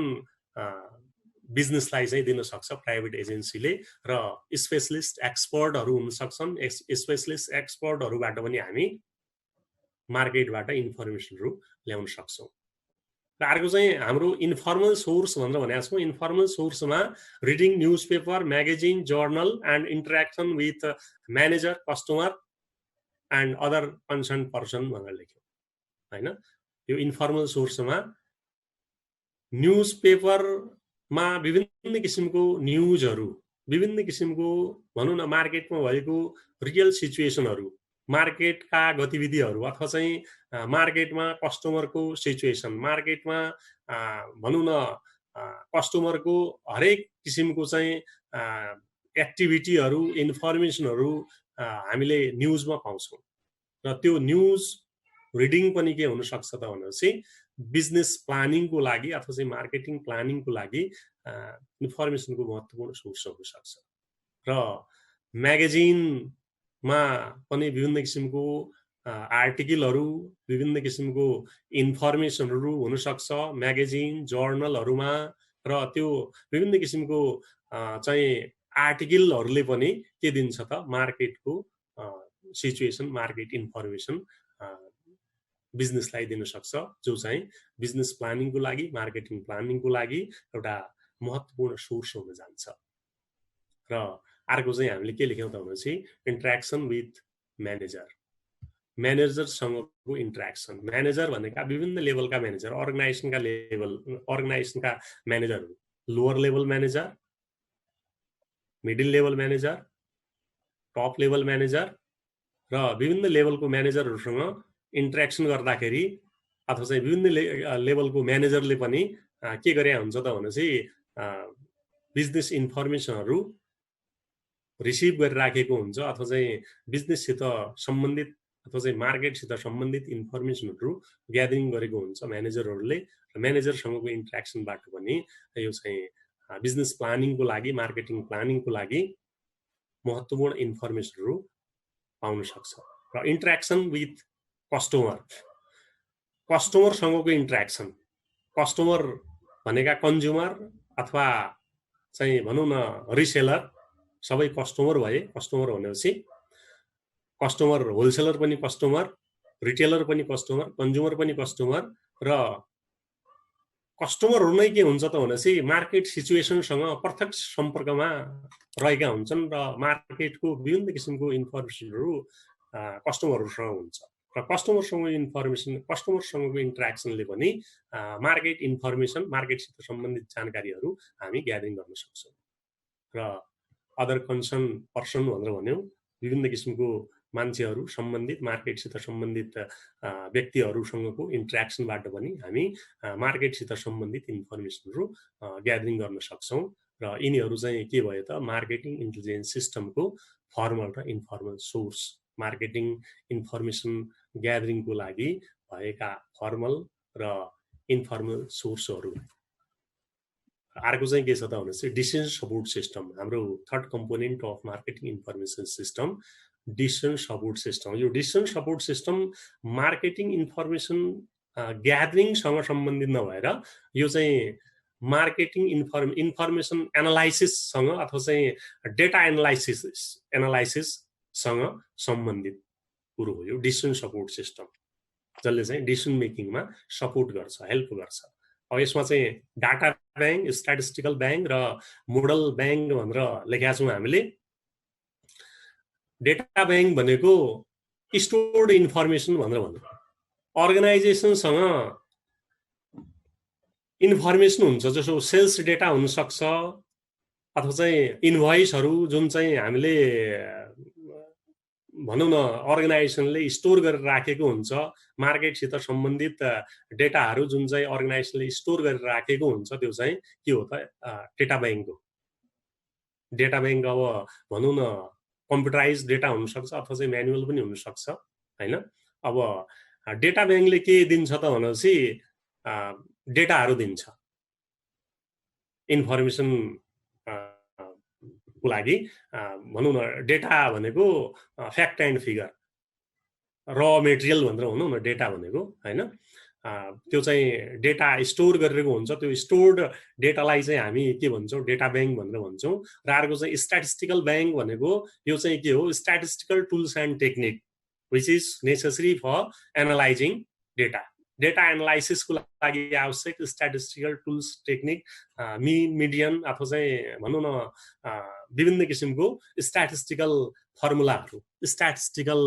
बिजनेसलाई चाहिँ दिन सक्छ प्राइभेट एजेन्सीले। र स्पेसलिस्ट एक्सपर्टहरू हुन सक्छन्। स्पेसलिस्ट एक्सपर्टहरूबाट पनि हामी मार्केटबाट इन्फर्मेसनहरू ल्याउन सक्छौँ। र अर्को चाहिँ हाम्रो इन्फर्मल सोर्स भनेर भनेको छौँ। इन्फर्मल सोर्समा reading newspaper, magazine, journal and interaction with manager, customer and other concern person भनेर लेख्यौँ होइन। यो इन्फर्मल सोर्समा न्युज पेपरमा विभिन्न किसिमको न्युजहरू, विभिन्न किसिमको भनौँ न मार्केटमा भएको रियल सिचुएसनहरू, मार्केटका गतिविधिहरू अथवा चाहिँ मार्केटमा कस्टमरको सिचुएसन, मार्केटमा भनौँ न कस्टमरको हरेक किसिमको चाहिँ एक्टिभिटीहरू, इन्फर्मेसनहरू हामीले न्युजमा पाउँछौँ। र त्यो न्युज रिडिङ पनि के हुनसक्छ त भनेपछि बिजनेस प्लानिङको लागि अथवा चाहिँ मार्केटिङ प्लानिङको लागि इन्फर्मेसनको महत्त्वपूर्ण सोर्स हुनसक्छ। र म्यागजिनमा पनि विभिन्न किसिमको आर्टिकलहरू, विभिन्न किसिमको इन्फर्मेसनहरू हुनसक्छ म्यागजिन, जर्नलहरूमा। र त्यो विभिन्न किसिमको चाहिँ आर्टिकलहरूले पनि के दिन्छ त मार्केटको सिचुएसन, मार्केट इन्फर्मेसन बिजनेसलाई दिन सक्छ, जो चाहिँ बिजनेस प्लानिङको लागि, मार्केटिङ प्लानिङको लागि एउटा महत्त्वपूर्ण सोर्स हुन जान्छ। र अर्को चाहिँ हामीले के लेख्यौँ त भनेपछि इन्ट्रेक्सन विथ म्यानेजर। म्यानेजरसँगको इन्ट्रेक्सन। म्यानेजर भनेका विभिन्न लेभलका म्यानेजर, अर्गनाइजेसनका म्यानेजरहरू, lower level manager, middle level manager, top level manager र विभिन्न लेभलको म्यानेजरहरूसँग इन्ट्रेक्सन गर्दाखेरि अथवा चाहिँ विभिन्न लेभलको म्यानेजरले पनि के गरे हुन्छ त भनेपछि बिजनेस इन्फर्मेसनहरू रिसिभ गरिराखेको हुन्छ अथवा चाहिँ बिजनेससित सम्बन्धित अथवा चाहिँ मार्केटसित सम्बन्धित इन्फर्मेसनहरू ग्यादरिङ गरेको हुन्छ म्यानेजरहरूले। म्यानेजरसँगको इन्ट्रेक्सनबाट पनि यो चाहिँ बिजनेस प्लानिङको लागि, मार्केटिङ प्लानिङको लागि महत्त्वपूर्ण इन्फर्मेसनहरू पाउन सक्छ। र इन्टरेक्सन विथ कस्टमर, कस्टमरसँगको इन्टरेक्सन, कस्टमर भनेका कन्ज्युमर अथवा चाहिँ भनौँ न रिसेलर सबै कस्टमर भए। कस्टमर भनेपछि कस्टमर होलसेलर पनि कस्टमर, रिटेलर पनि कस्टमर, कन्ज्युमर पनि कस्टमर र कस्टमरहरू नै के हुन्छ त भनेपछि मार्केट सिचुएसनसँग प्रत्यक्ष सम्पर्कमा रहेका हुन्छन् र मार्केटको विभिन्न किसिमको इन्फर्मेसनहरू कस्टमरहरूसँग हुन्छ र कस्टमरसँग इन्फर्मेसन, कस्टमरसँगको इन्टरेक्सनले पनि मार्केट इन्फर्मेसन, मार्केटसित सम्बन्धित जानकारीहरू हामी ग्यादरिङ गर्न सक्छौँ। र अदर कन्सर्न पर्सन भनेर भन्यौँ, विभिन्न किसिमको मान्छेहरू सम्बन्धित, मार्केटसित सम्बन्धित व्यक्तिहरूसँगको इन्टरेक्सनबाट पनि हामी मार्केटसित सम्बन्धित इन्फर्मेसनहरू ग्यादरिङ गर्न सक्छौँ। र यिनीहरू चाहिँ के भयो त मार्केटिङ इन्टेलिजेन्स सिस्टमको फर्मल र इन्फर्मल सोर्स, मार्केटिङ इन्फर्मेसन ग्यादरिङको लागि भएका फर्मल र इन्फर्मल सोर्सहरू। अर्को चाहिँ के छ त भनेपछि डिसिजन सपोर्ट सिस्टम, हाम्रो third component of marketing information system decision support system. यो decision support system marketing information ग्यादरिङसँग सम्बन्धित नभएर यो चाहिँ मार्केटिङ इन्फर्मेसन एनालाइसिससँग अथवा चाहिँ डेटा एनालाइसिससँग सम्बन्धित कुरो हो यो डिसिजन सपोर्ट सिस्टम, जसले चाहिँ डिसिजन मेकिङमा सपोर्ट गर्छ, हेल्प गर्छ। अब यसमा चाहिँ डाटा ब्याङ्क, स्ट्याटिस्टिकल ब्याङ्क र मोडल ब्याङ्क भनेर लेखेका छौँ हामीले। डेटा ब्याङ्क भनेको स्टोर्ड इन्फर्मेसन भनेर भन्छौँ। अर्गनाइजेसनसँग इन्फर्मेसन हुन्छ, जसो सेल्स डेटा हुनसक्छ अथवा चाहिँ इन्भोइसहरू जुन चाहिँ हामीले भनौँ न अर्गनाइजेसनले स्टोर गरेर राखेको हुन्छ, मार्केटसित सम्बन्धित डेटाहरू जुन चाहिँ अर्गनाइजेसनले स्टोर गरेर राखेको हुन्छ, त्यो चाहिँ के हो त डेटा ब्याङ्क हो। डेटा ब्याङ्क अब भनौँ न कम्प्युटराइज डेटा हुनसक्छ अथवा चाहिँ म्यानुअल पनि हुनसक्छ होइन। अब डेटा ब्याङ्कले के दिन्छ त भनेपछि डेटाहरू दिन्छ इन्फर्मेसन को लागि। भनौँ न डेटा भनेको फ्याक्ट एन्ड फिगर, र मेटेरियल भनेर भनौँ न डेटा भनेको होइन। त्यो चाहिँ डेटा स्टोर गरिरहेको हुन्छ, त्यो स्टोर्ड डेटालाई चाहिँ हामी के भन्छौँ डेटा ब्याङ्क भनेर भन्छौँ। र अर्को चाहिँ स्ट्याटिस्टिकल ब्याङ्क भनेको यो चाहिँ के हो statistical tools and technique which is necessary for analysing data. Data एनालाइसिसको लागि आवश्यक statistical tools technique, mean median अथवा चाहिँ भनौँ न विभिन्न किसिमको स्ट्याटिस्टिकल फर्मुलाहरू, स्ट्याटिस्टिकल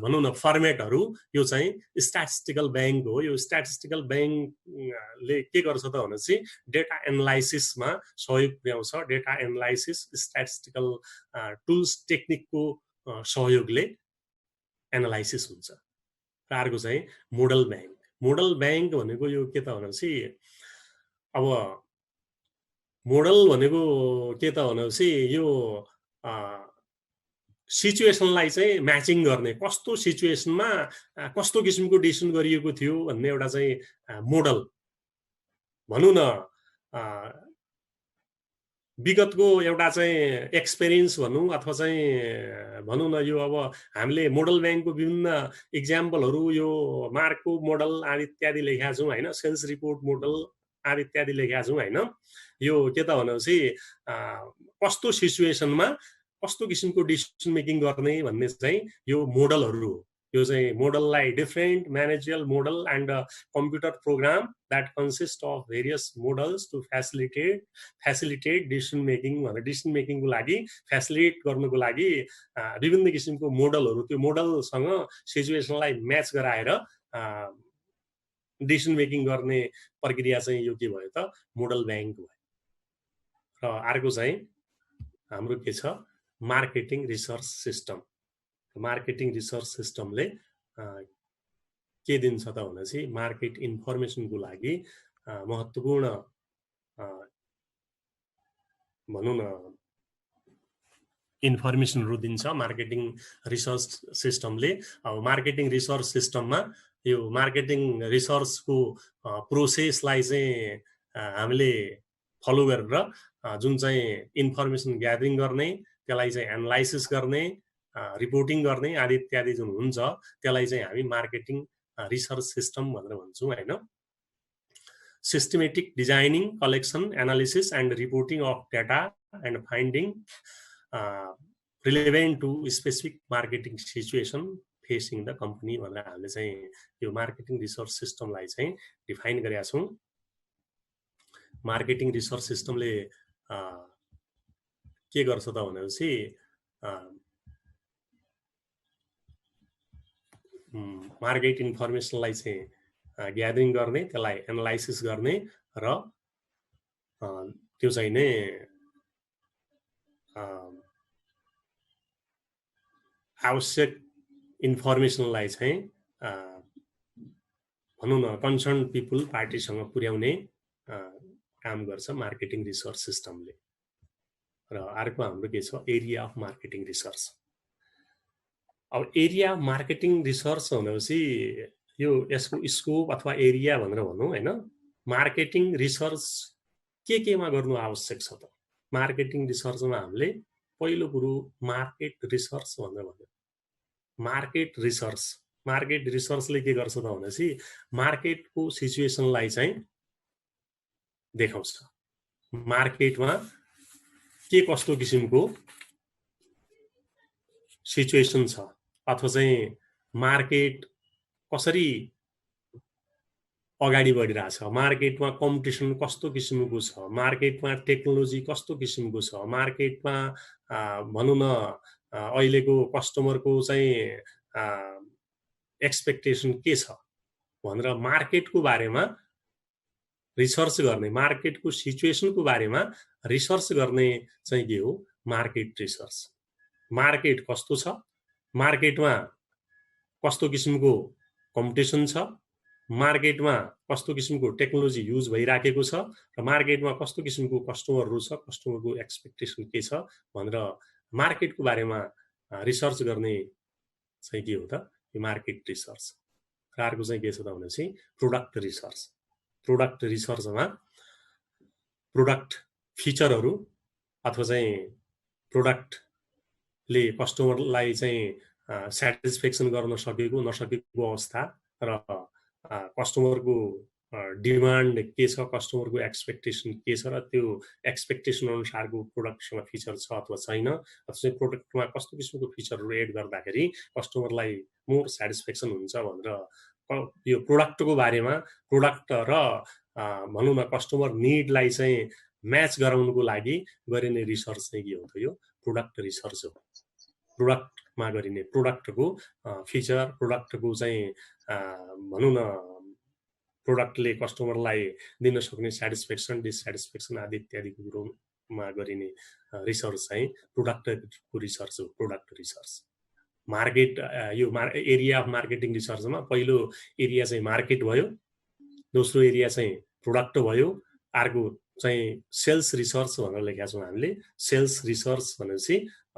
भनौँ न फर्मेटहरू, यो चाहिँ स्ट्याटिस्टिकल ब्याङ्क हो। यो स्ट्याटिस्टिकल ब्याङ्कले के गर्छ त भनेपछि डेटा एनालाइसिसमा सहयोग पुर्याउँछ। डेटा एनालाइसिस स्ट्याटिस्टिकल टुल्स टेक्निकको सहयोगले एनालाइसिस हुन्छ। र अर्को चाहिँ मोडल ब्याङ्क। मोडल ब्याङ्क भनेको यो के त भनेपछि अब मोडल भनेको के त भनेपछि यो सिचुएसनलाई चाहिँ म्याचिङ गर्ने, कस्तो सिचुएसनमा कस्तो किसिमको डिसिसन गरिएको थियो भन्ने एउटा चाहिँ मोडल भनौँ न विगतको एउटा चाहिँ एक्सपिरियन्स भनौँ अथवा चाहिँ भनौँ न यो अब हामीले मोडल ब्याङ्कको विभिन्न इक्जाम्पलहरू यो मार्कको मोडल आदि इत्यादि लेखेका छौँ होइन, सेल्स रिपोर्ट मोडल आदि इत्यादि लेखेका छौँ होइन। यो के त भनेपछि कस्तो सिचुएसनमा कस्तो किसिमको डिसिसन मेकिङ गर्ने भन्ने चाहिँ यो मोडलहरू हो। यो चाहिँ मोडललाई different managerial model and computer program that consist of various models to facilitate decision making भनेर डिसिसन मेकिङको लागि फेसिलिटेट गर्नुको लागि विभिन्न किसिमको मोडलहरू, त्यो मोडलसँग सिचुएसनलाई म्याच गराएर डिसिसन मेकिङ गर्ने प्रक्रिया चाहिँ यो के भयो त मोडल ब्याङ्क भयो। र अर्को चाहिँ हाम्रो के छ marketing research system. Marketing research सिस्टमले के दिन्छ त भनेपछि मार्केट इन्फर्मेसनको लागि महत्त्वपूर्ण भनौँ न इन्फर्मेसनहरू दिन्छ मार्केटिङ रिसर्च सिस्टमले। अब मार्केटिङ रिसर्च सिस्टममा यो मार्केटिङ रिसर्चको प्रोसेसलाई चाहिँ हामीले फलो गरेर जुन चाहिँ इन्फर्मेसन ग्यादरिङ गर्ने, त्यसलाई चाहिँ एनालाइसिस गर्ने रिपोर्टिङ गर्ने आदि इत्यादि जुन हुन्छ त्यसलाई चाहिँ हामी मार्केटिङ रिसर्च सिस्टम भनेर भन्छौँ हैन। Systematic designing, collection, analysis and reporting of data and finding relevant to specific marketing situation facing the company भनेर हामीले चाहिँ यो मार्केटिङ रिसर्च सिस्टमलाई चाहिँ डिफाइन गरेका छौँ। मार्केटिङ रिसर्च सिस्टमले के गर्छ त भनेपछि मार्केट इन्फर्मेसनलाई चाहिँ ग्यादरिङ गर्ने, त्यसलाई एनालाइसिस गर्ने र त्यो चाहिँ नै आवश्यक इन्फर्मेसनलाई चाहिँ भनौँ न कन्सर्न पिपुल पार्टीसँग पुर्याउने काम गर्छ मार्केटिङ रिसर्च सिस्टमले। र अर्को हाम्रो के छ एरिया अफ मार्केटिङ रिसर्च। अब एरिया अफ मार्केटिङ रिसर्च भनेपछि यो यसको स्कोप अथवा एरिया भनेर भनौँ हैन। मार्केटिङ रिसर्च केमा गर्नु आवश्यक छ त? मार्केटिङ रिसर्चमा हामीले पहिलो कुरो मार्केट रिसर्च भनेर भन्यो। मार्केट रिसर्चले के गर्छ त भनेपछि मार्केटको सिचुएसनलाई चाहिँ देखाउँछ। मार्केटमा के कस्तो किसिमको सिचुएसन छ अथवा चाहिँ मार्केट कसरी अगाडि बढिरहेछ, मार्केटमा कम्पिटिसन कस्तो किसिमको छ, मार्केटमा टेक्नोलोजी कस्तो किसिमको छ, मार्केटमा भनौँ न अहिलेको कस्टमरको चाहिँ एक्सपेक्टेसन के छ भनेर मार्केटको बारेमा रिसर्च गर्ने, मार्केटको सिचुएसनको बारेमा रिसर्च गर्ने चाहिँ के हो मार्केट रिसर्च। मार्केट कस्तो छ, मार्केटमा कस्तो किसिमको कम्पिटिसन छ, मार्केटमा कस्तो किसिमको टेक्नोलोजी युज भइराखेको छ र मार्केटमा कस्तो किसिमको कस्टमरहरू छ, कस्टमरको एक्सपेक्टेसन के छ भनेर मार्केटको बारेमा रिसर्च गर्ने चाहिँ के हो त यो मार्केट रिसर्च। र अर्को चाहिँ के छ त भनेपछि प्रोडक्ट रिसर्च। प्रोडक्ट रिसर्चमा प्रोडक्ट फिचरहरू अथवा चाहिँ प्रोडक्टले कस्टमरलाई चाहिँ सेटिस्फेक्सन गर्न सकेको नसकेको अवस्था र कस्टमरको डिमान्ड के छ, कस्टमरको एक्सपेक्टेसन के छ र त्यो एक्सपेक्टेसन अनुसारको प्रोडक्टसँग फिचर छ अथवा छैन, अथवा चाहिँ प्रोडक्टमा कस्तो किसिमको फिचरहरू एड गर्दाखेरि कस्टमरलाई मोर सेटिस्फेक्सन हुन्छ भनेर यो प्रोडक्टको बारेमा प्रोडक्ट र भनौँ न कस्टमर निडलाई चाहिँ म्याच गराउनुको लागि गरिने रिसर्च चाहिँ के हो त यो प्रोडक्ट रिसर्च हो। प्रोडक्टमा गरिने प्रोडक्टको फिचर, प्रोडक्टको चाहिँ भनौँ न प्रोडक्टले कस्टमरलाई दिन सक्ने सेटिस्फेक्सन डिससेटिस्फेक्सन आदि इत्यादिको कुरोमा गरिने रिसर्च चाहिँ प्रोडक्टको रिसर्च हो। प्रोडक्ट रिसर्च मार्केट यो एरिया अफ मार्केटिङ रिसर्चमा पहिलो एरिया चाहिँ मार्केट भयो, दोस्रो एरिया चाहिँ प्रोडक्ट भयो, अर्को चाहिँ सेल्स रिसर्च भनेर लेखेका छौँ हामीले। सेल्स रिसर्च भनेपछि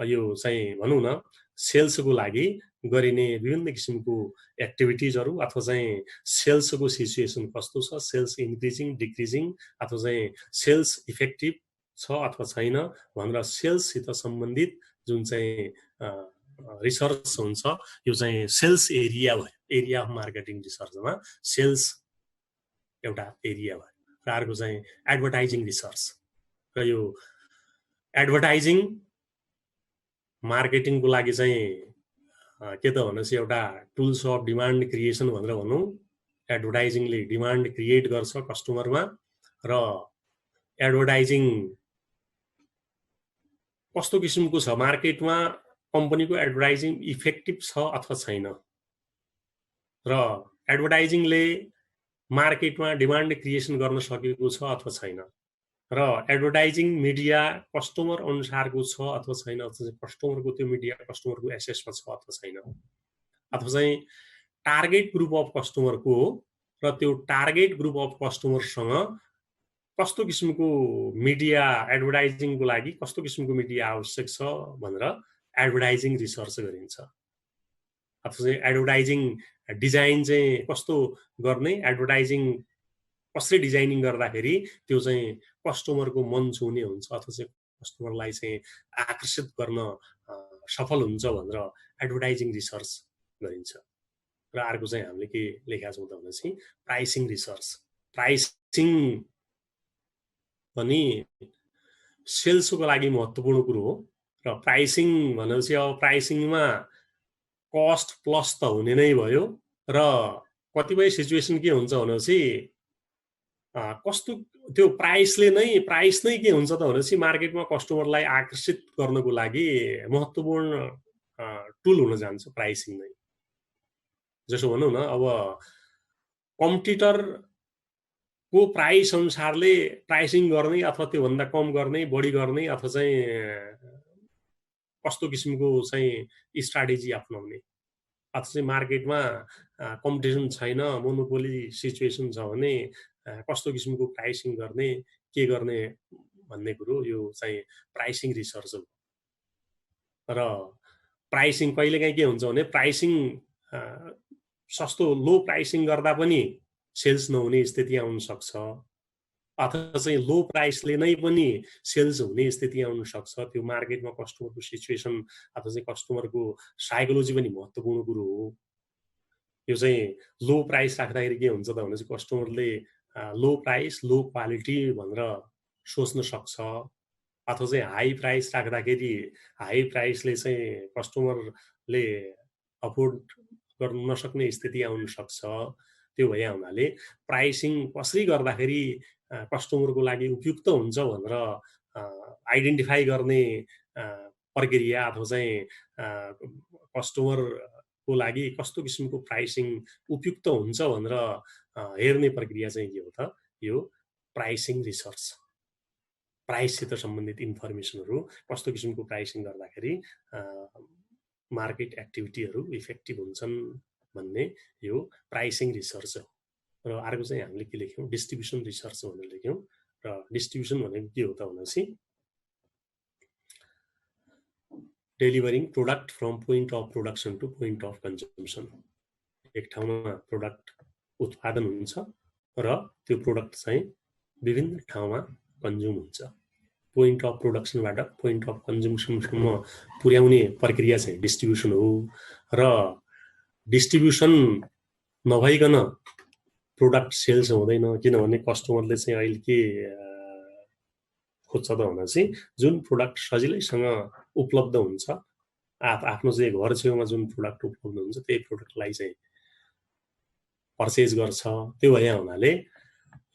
यो चाहिँ भनौँ न सेल्सको लागि गरिने विभिन्न किसिमको एक्टिभिटिजहरू अथवा चाहिँ सेल्सको सिचुएसन कस्तो छ, सेल्स इन्क्रिजिङ डिक्रिजिङ अथवा चाहिँ सेल्स इफेक्टिभ छ अथवा छैन भनेर सेल्ससित सम्बन्धित जुन चाहिँ रिसर्च हुन्छ यो चाहिँ सेल्स एरिया भयो। एरिया अफ मार्केटिङ रिसर्चमा सेल्स एउटा एरिया भयो। र अर्को चाहिँ एडभर्टाइजिङ रिसर्च। र यो एडभर्टाइजिङ मार्केटिङको लागि चाहिँ के त भनेपछि एउटा टुल्स अफ डिमान्ड क्रिएसन भनेर भनौँ। एडभर्टाइजिङले डिमान्ड क्रिएट गर्छ कस्टमरमा र एडभर्टाइजिङ कस्तो किसिमको छ, मार्केटमा कम्पनीको एडभर्टाइजिङ इफेक्टिभ छ अथवा छैन र एडभर्टाइजिङले मार्केटमा डिमान्ड क्रिएसन गर्न सकेको छ अथवा छैन र एडभर्टाइजिङ मिडिया कस्टमर अनुसारको छ अथवा छैन, अथवा कस्टमरको त्यो मिडिया कस्टमरको एसेसमा छ अथवा छैन, अथवा चाहिँ टार्गेट ग्रुप अफ कस्टमरको हो र त्यो टार्गेट ग्रुप अफ कस्टमरसँग कस्तो किसिमको मिडिया एडभर्टाइजिङको लागि कस्तो किसिमको मिडिया आवश्यक छ भनेर एडभर्टाइजिङ रिसर्च गरिन्छ। अथवा चाहिँ एडभर्टाइजिङ डिजाइन चाहिँ कस्तो गर्ने, एडभर्टाइजिङ कसरी डिजाइनिङ गर्दाखेरि त्यो चाहिँ कस्टमरको मन छुने हुन्छ अथवा चाहिँ कस्टमरलाई चाहिँ आकर्षित गर्न सफल हुन्छ भनेर एडभर्टाइजिङ रिसर्च गरिन्छ। र अर्को चाहिँ हामीले के लेखेका छौँ त भनेपछि प्राइसिङ रिसर्च। प्राइसिङ पनि सेल्सको लागि महत्त्वपूर्ण कुरो हो र प्राइसिङ भनेपछि अब प्राइसिङमा कस्ट प्लस त हुने नै भयो र कतिपय सिचुएसन के हुन्छ भनेपछि कस्तो त्यो प्राइस नै के हुन्छ त भनेपछि मार्केटमा कस्टमरलाई आकर्षित गर्नको लागि महत्त्वपूर्ण टुल हुन जान्छ प्राइसिङ नै। जसो भनौँ न अब कम्पिटिटरको प्राइस अनुसारले प्राइसिङ गर्ने अथवा त्योभन्दा कम गर्ने बढी गर्ने अथवा चाहिँ कस्तो किसिमको चाहिँ स्ट्राटेजी अपनाउने अथवा चाहिँ मार्केटमा कम्पिटिसन छैन मोनोपोली सिचुएसन छ भने कस्तो किसिमको प्राइसिङ गर्ने के गर्ने भन्ने कुरो यो चाहिँ प्राइसिङ रिसर्च हो। र प्राइसिङ कहिलेकाहीँ के हुन्छ भने प्राइसिङ सस्तो लो प्राइसिङ गर्दा पनि सेल्स नहुने स्थिति आउन सक्छ अथवा चाहिँ लो प्राइसले नै पनि सेल्स हुने स्थिति आउन सक्छ। त्यो मार्केटमा कस्टमरको सिचुएसन अथवा चाहिँ कस्टमरको साइकोलोजी पनि महत्त्वपूर्ण कुरो हो। यो चाहिँ लो प्राइस राख्दाखेरि के हुन्छ त भने चाहिँ कस्टमरले लो प्राइस लो क्वालिटी भनेर सोच्न सक्छ अथवा चाहिँ हाई प्राइस राख्दाखेरि हाई प्राइसले चाहिँ कस्टमरले अफोर्ड गर्न नसक्ने स्थिति आउन सक्छ। त्यो भए हुनाले प्राइसिङ कसरी गर्दाखेरि कस्टमरको लागि उपयुक्त हुन्छ भनेर आइडेन्टिफाई गर्ने प्रक्रिया अथवा चाहिँ कस्टमरको लागि कस्तो किसिमको प्राइसिङ उपयुक्त हुन्छ भनेर हेर्ने प्रक्रिया चाहिँ के हो त यो प्राइसिङ रिसर्च। प्राइससित सम्बन्धित इन्फर्मेसनहरू कस्तो किसिमको प्राइसिङ गर्दाखेरि मार्केट एक्टिभिटीहरू इफेक्टिभ हुन्छन् भन्ने यो प्राइसिङ रिसर्च हो। र अर्को चाहिँ हामीले के लेख्यौँ डिस्ट्रिब्युसन रिसर्च भनेर लेख्यौँ। र डिस्ट्रिब्युसन भनेको के हो त भनेपछि delivering product from point of production two point of consumption. एक ठाउँमा प्रोडक्ट उत्पादन हुन्छ र त्यो प्रोडक्ट चाहिँ विभिन्न ठाउँमा कन्ज्युम हुन्छ। पोइन्ट अफ प्रोडक्सनबाट पोइन्ट अफ कन्ज्युमसनसम्म पुर्याउने प्रक्रिया चाहिँ डिस्ट्रिब्युसन हो। र डिस्ट्रिब्युसन नभइकन प्रोडक्ट सेल्स हुँदैन किनभने कस्टमरले चाहिँ अहिले के खोज्छ त भनेपछि जुन प्रोडक्ट सजिलैसँग उपलब्ध हुन्छ आफ्नो चाहिँ घर छेउमा जुन प्रोडक्ट उपलब्ध हुन्छ त्यही प्रोडक्टलाई चाहिँ पर्चेज गर्छ। त्यो भए हुनाले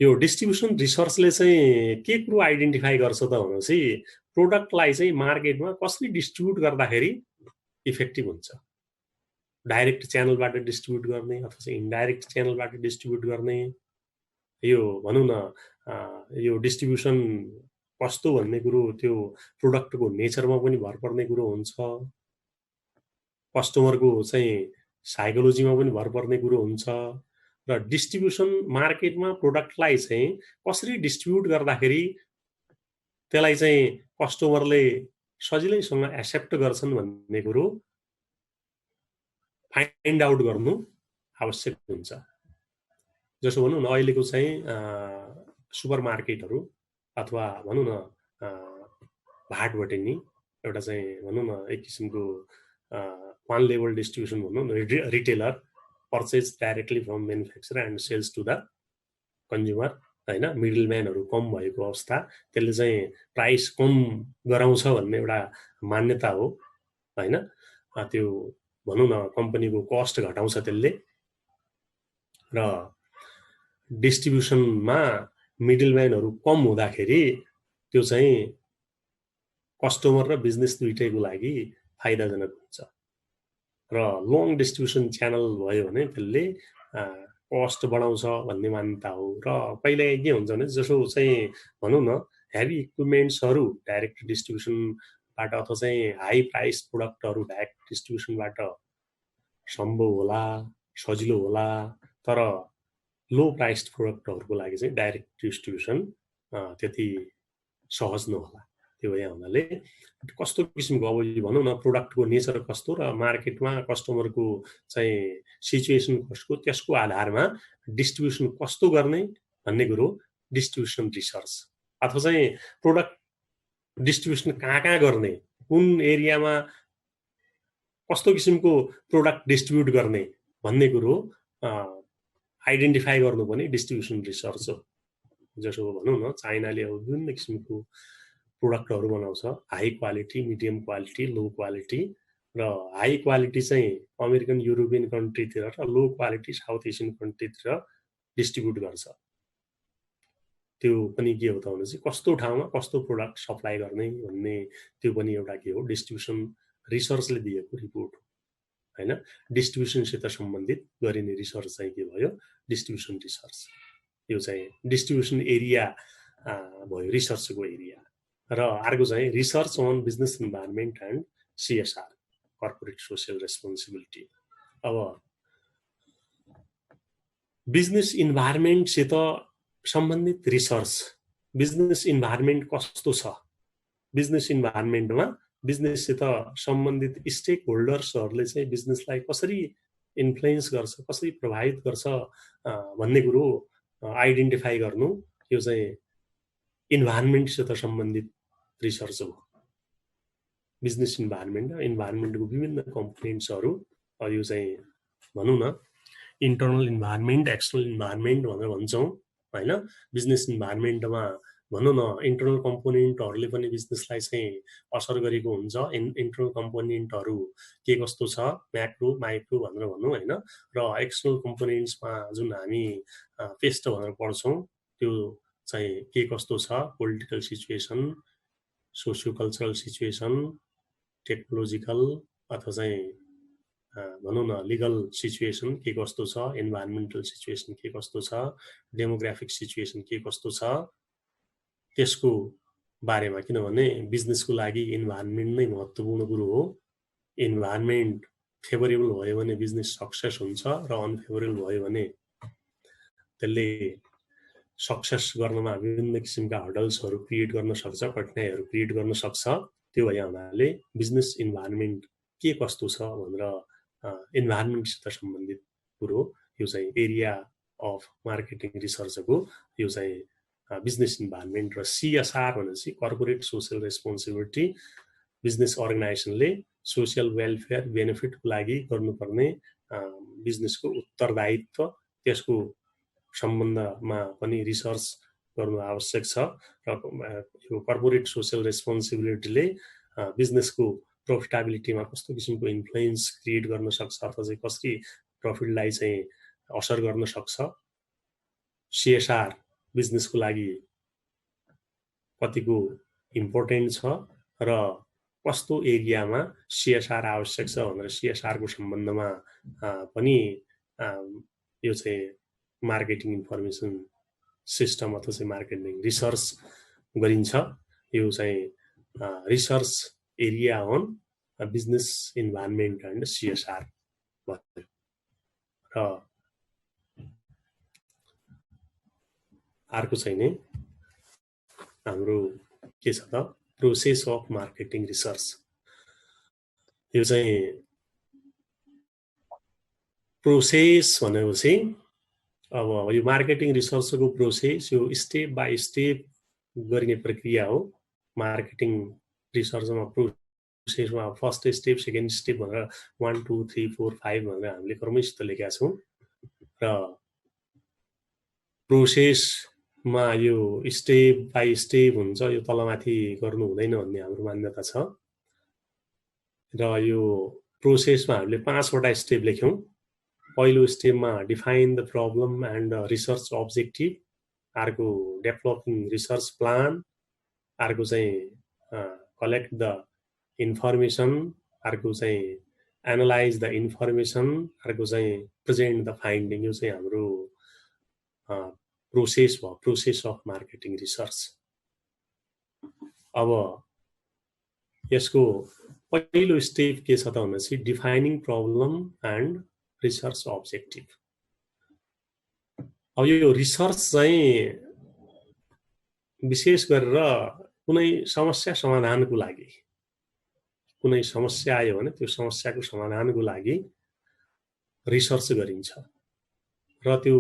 यो डिस्ट्रिब्युसन रिसर्चले चाहिँ के कुरो आइडेन्टिफाई गर्छ त भनेपछि प्रोडक्टलाई चाहिँ मार्केटमा कसरी डिस्ट्रिब्युट गर्दाखेरि इफेक्टिभ हुन्छ। डाइरेक्ट च्यानलबाट डिस्ट्रिब्युट गर्ने अथवा चाहिँ इन्डाइरेक्ट च्यानलबाट डिस्ट्रिब्युट गर्ने यो भनौँ न यो डिस्ट्रिब्युसन कस्तो भन्ने कुरो त्यो प्रोडक्टको नेचरमा पनि भर पर्ने कुरो हुन्छ। कस्टमरको चाहिँ साइकोलोजीमा पनि भर पर्ने कुरो हुन्छ। र डिस्ट्रिब्युसन मार्केटमा प्रोडक्टलाई चाहिँ कसरी डिस्ट्रिब्युट गर्दाखेरि त्यसलाई चाहिँ कस्टमरले सजिलैसँग एक्सेप्ट गर्छन् भन्ने कुरो फाइन्ड आउट गर्नु आवश्यक हुन्छ। जसो भनौँ न अहिलेको चाहिँ सुपर मार्केटहरू अथवा भनौँ न भाटबाट नि एउटा चाहिँ भनौँ न एक किसिमको वान लेभल डिस्ट्रिब्युसन भनौँ न retailer purchase directly from manufacturer and sells to the consumer होइन मिडलम्यानहरू कम भएको अवस्था त्यसले चाहिँ प्राइस कम गराउँछ भन्ने एउटा मान्यता हो होइन। त्यो भनौँ न कम्पनीको कस्ट घटाउँछ त्यसले। र डिस्ट्रिब्युसनमा मिडलम्यानहरू कम हुँदाखेरि त्यो चाहिँ कस्टमर र बिजनेस दुइटैको लागि फाइदाजनक हुन्छ। र लङ डिस्ट्रिब्युसन च्यानल भयो भने त्यसले कस्ट बढाउँछ भन्ने मान्यता हो। र कहिले के हुन्छ भने जसो चाहिँ भनौँ न हेभी इक्विपमेन्ट्सहरू डाइरेक्ट डिस्ट्रिब्युसनबाट अथवा चाहिँ हाई प्राइस प्रोडक्टहरू डाइरेक्ट डिस्ट्रिब्युसनबाट सम्भव होला सजिलो होला तर लो प्राइस्ड प्रोडक्टहरूको लागि चाहिँ डाइरेक्ट डिस्ट्रिब्युसन त्यति सहज नहोला। त्यो भए हुनाले कस्तो किसिमको अब भनौँ न प्रोडक्टको नेचर कस्तो र मार्केटमा कस्टमरको चाहिँ सिचुएसन कस्तो त्यसको आधारमा डिस्ट्रिब्युसन कस्तो गर्ने भन्ने कुरो डिस्ट्रिब्युसन रिसर्च अथवा चाहिँ प्रोडक्ट डिस्ट्रिब्युसन कहाँ कहाँ गर्ने कुन एरियामा कस्तो किसिमको प्रोडक्ट डिस्ट्रिब्युट गर्ने भन्ने कुरो आइडेन्टिफाई गर्नु पनि डिस्ट्रिब्युसन रिसर्च हो। जसो भनौँ न चाइनाले अब विभिन्न किसिमको प्रोडक्टहरू बनाउँछ, high quality, medium quality, low quality, र हाई क्वालिटी चाहिँ अमेरिकन युरोपियन कन्ट्रीतिर र लो क्वालिटी साउथ एसियन कन्ट्रीतिर डिस्ट्रिब्युट गर्छ। त्यो पनि के हो त भनेपछि कस्तो ठाउँमा कस्तो प्रोडक्ट सप्लाई गर्ने भन्ने त्यो पनि एउटा के हो डिस्ट्रिब्युसन रिसर्चले दिएको रिपोर्ट हो हैन। डिस्ट्रिब्युसनसित सम्बन्धित गरिने रिसर्च चाहिँ के भयो, डिस्ट्रिब्युसन रिसर्च। यो चाहिँ डिस्ट्रिब्युसन एरिया भयो, रिसर्चको एरिया। र अर्को चाहिँ research on business environment and CSR, corporate social responsibility. अब बिजनेस इन्भाइरोमेन्टसित सम्बन्धित रिसर्च, बिजनेस इन्भाइरोमेन्ट कस्तो छ, बिजनेस इन्भाइरोमेन्टमा बिजनेससित सम्बन्धित स्टेक होल्डर्सहरूले चाहिँ बिजनेसलाई कसरी इन्फ्लुएन्स गर्छ, कसरी प्रभावित गर्छ भन्ने कुरो आइडेन्टिफाई गर्नु, यो चाहिँ इन्भाइरोमेन्टसित सम्बन्धित रिसर्च हो। बिजनेस इन्भाइरोमेन्टको विभिन्न कम्पोनेन्ट्सहरू, यो चाहिँ भनौँ न इन्टर्नल इन्भाइरोमेन्ट, एक्सटर्नल इन्भाइरोमेन्ट भनेर भन्छौँ हैन। बिजनेस इन्भाइरोमेन्टमा भनौँ न इन्टर्नल कम्पोनेन्टहरूले पनि बिजनेसलाई चाहिँ असर गरेको हुन्छ। इन्टर्नल कम्पोनेन्टहरू के कस्तो छ, म्याक्रो माइक्रो भनेर भनौँ हैन। र एक्सटर्नल कम्पोनेन्ट्समा जुन हामी पेस्ट भनेर पढ्छौँ त्यो चाहिँ के कस्तो छ, political situation, socio cultural situation, technological अथवा चाहिँ भनौँ न लिगल सिचुएसन के कस्तो छ, इन्भाइरोमेन्टल सिचुएसन के कस्तो छ, डेमोग्राफिक सिचुएसन के कस्तो छ, त्यसको बारेमा। किनभने बिजनेसको लागि इन्भाइरोमेन्ट नै महत्त्वपूर्ण कुरो हो। इन्भाइरोमेन्ट फेभरेबल भयो भने बिजनेस सक्सेस हुन्छ, र अनफेभरेबल भयो भने त्यसले सक्सेस गर्नमा विभिन्न किसिमका हर्डल्सहरू क्रिएट गर्न सक्छ, कठिनाइहरू क्रिएट गर्न सक्छ। त्यो भए हुनाले बिजनेस इन्भाइरोमेन्ट के कस्तो छ भनेर इन्भाइरोमेन्टसित सम्बन्धित कुरो, यो चाहिँ एरिया अफ मार्केटिङ रिसर्चको यो चाहिँ बिजनेस इन्भाइरोमेन्ट। र CSR भनेपछि कर्पोरेट सोशल रेस्पोन्सिबिलिटी, बिजनेस अर्गनाइजेसनले सोसियल वेलफेयर बेनिफिटको लागि गर्नुपर्ने बिजनेसको उत्तरदायित्व, त्यसको सम्बन्धमा पनि रिसर्च गर्नु आवश्यक छ। र यो कर्पोरेट सोशल रेस्पोन्सिबिलिटीले बिजनेसको प्रफिटेबिलिटीमा कस्तो किसिमको इन्फ्लुएन्स क्रिएट गर्न सक्छ अथवा चाहिँ कसरी प्रफिटलाई चाहिँ असर गर्न सक्छ, CSR बिजनेसको लागि कतिको इम्पोर्टेन्ट छ र कस्तो एरियामा CSR आवश्यक छ भनेर CSR को सम्बन्धमा पनि यो चाहिँ मार्केटिङ इन्फर्मेसन सिस्टम अथवा चाहिँ मार्केटिङ रिसर्च गरिन्छ। यो चाहिँ research area on business environment and CSR भयो। र अर्को चाहिँ नि हाम्रो के छ त, प्रोसेस अफ मार्केटिङ रिसर्च। यो चाहिँ प्रोसेस भनेपछि अब यो मार्केटिङ रिसर्चको प्रोसेस यो स्टेप बाई स्टेप गरिने प्रक्रिया हो। मार्केटिङ रिसर्चमा प्रोसेसमा फर्स्ट स्टेप, सेकेन्ड स्टेप भनेर 1 2 3 4 5 भनेर हामीले क्रमशः लेखेका छौँ। र प्रोसेसमा यो स्टेप बाई स्टेप हुन्छ, यो तलमाथि गर्नु हुँदैन भन्ने हाम्रो मान्यता छ। र यो प्रोसेसमा हामीले 5 वटा स्टेप लेख्यौँ। पहिलो स्टेपमा define the problem and research objective, अर्को डेभलपिङ रिसर्च प्लान, अर्को चाहिँ कलेक्ट द इन्फर्मेसन, अर्को चाहिँ एनालाइज द इन्फर्मेसन, अर्को चाहिँ प्रेजेन्ट द फाइन्डिङ। यो चाहिँ हाम्रो प्रोसेस भयो, प्रोसेस अफ मार्केटिङ रिसर्च। अब यसको पहिलो स्टेप के छ त भनेपछि defining problem and research objective. अब यो रिसर्च चाहिँ विशेष गरेर कुनै समस्या समाधानको लागि, कुनै समस्या आयो भने त्यो समस्याको समाधानको लागि रिसर्च गरिन्छ। र त्यो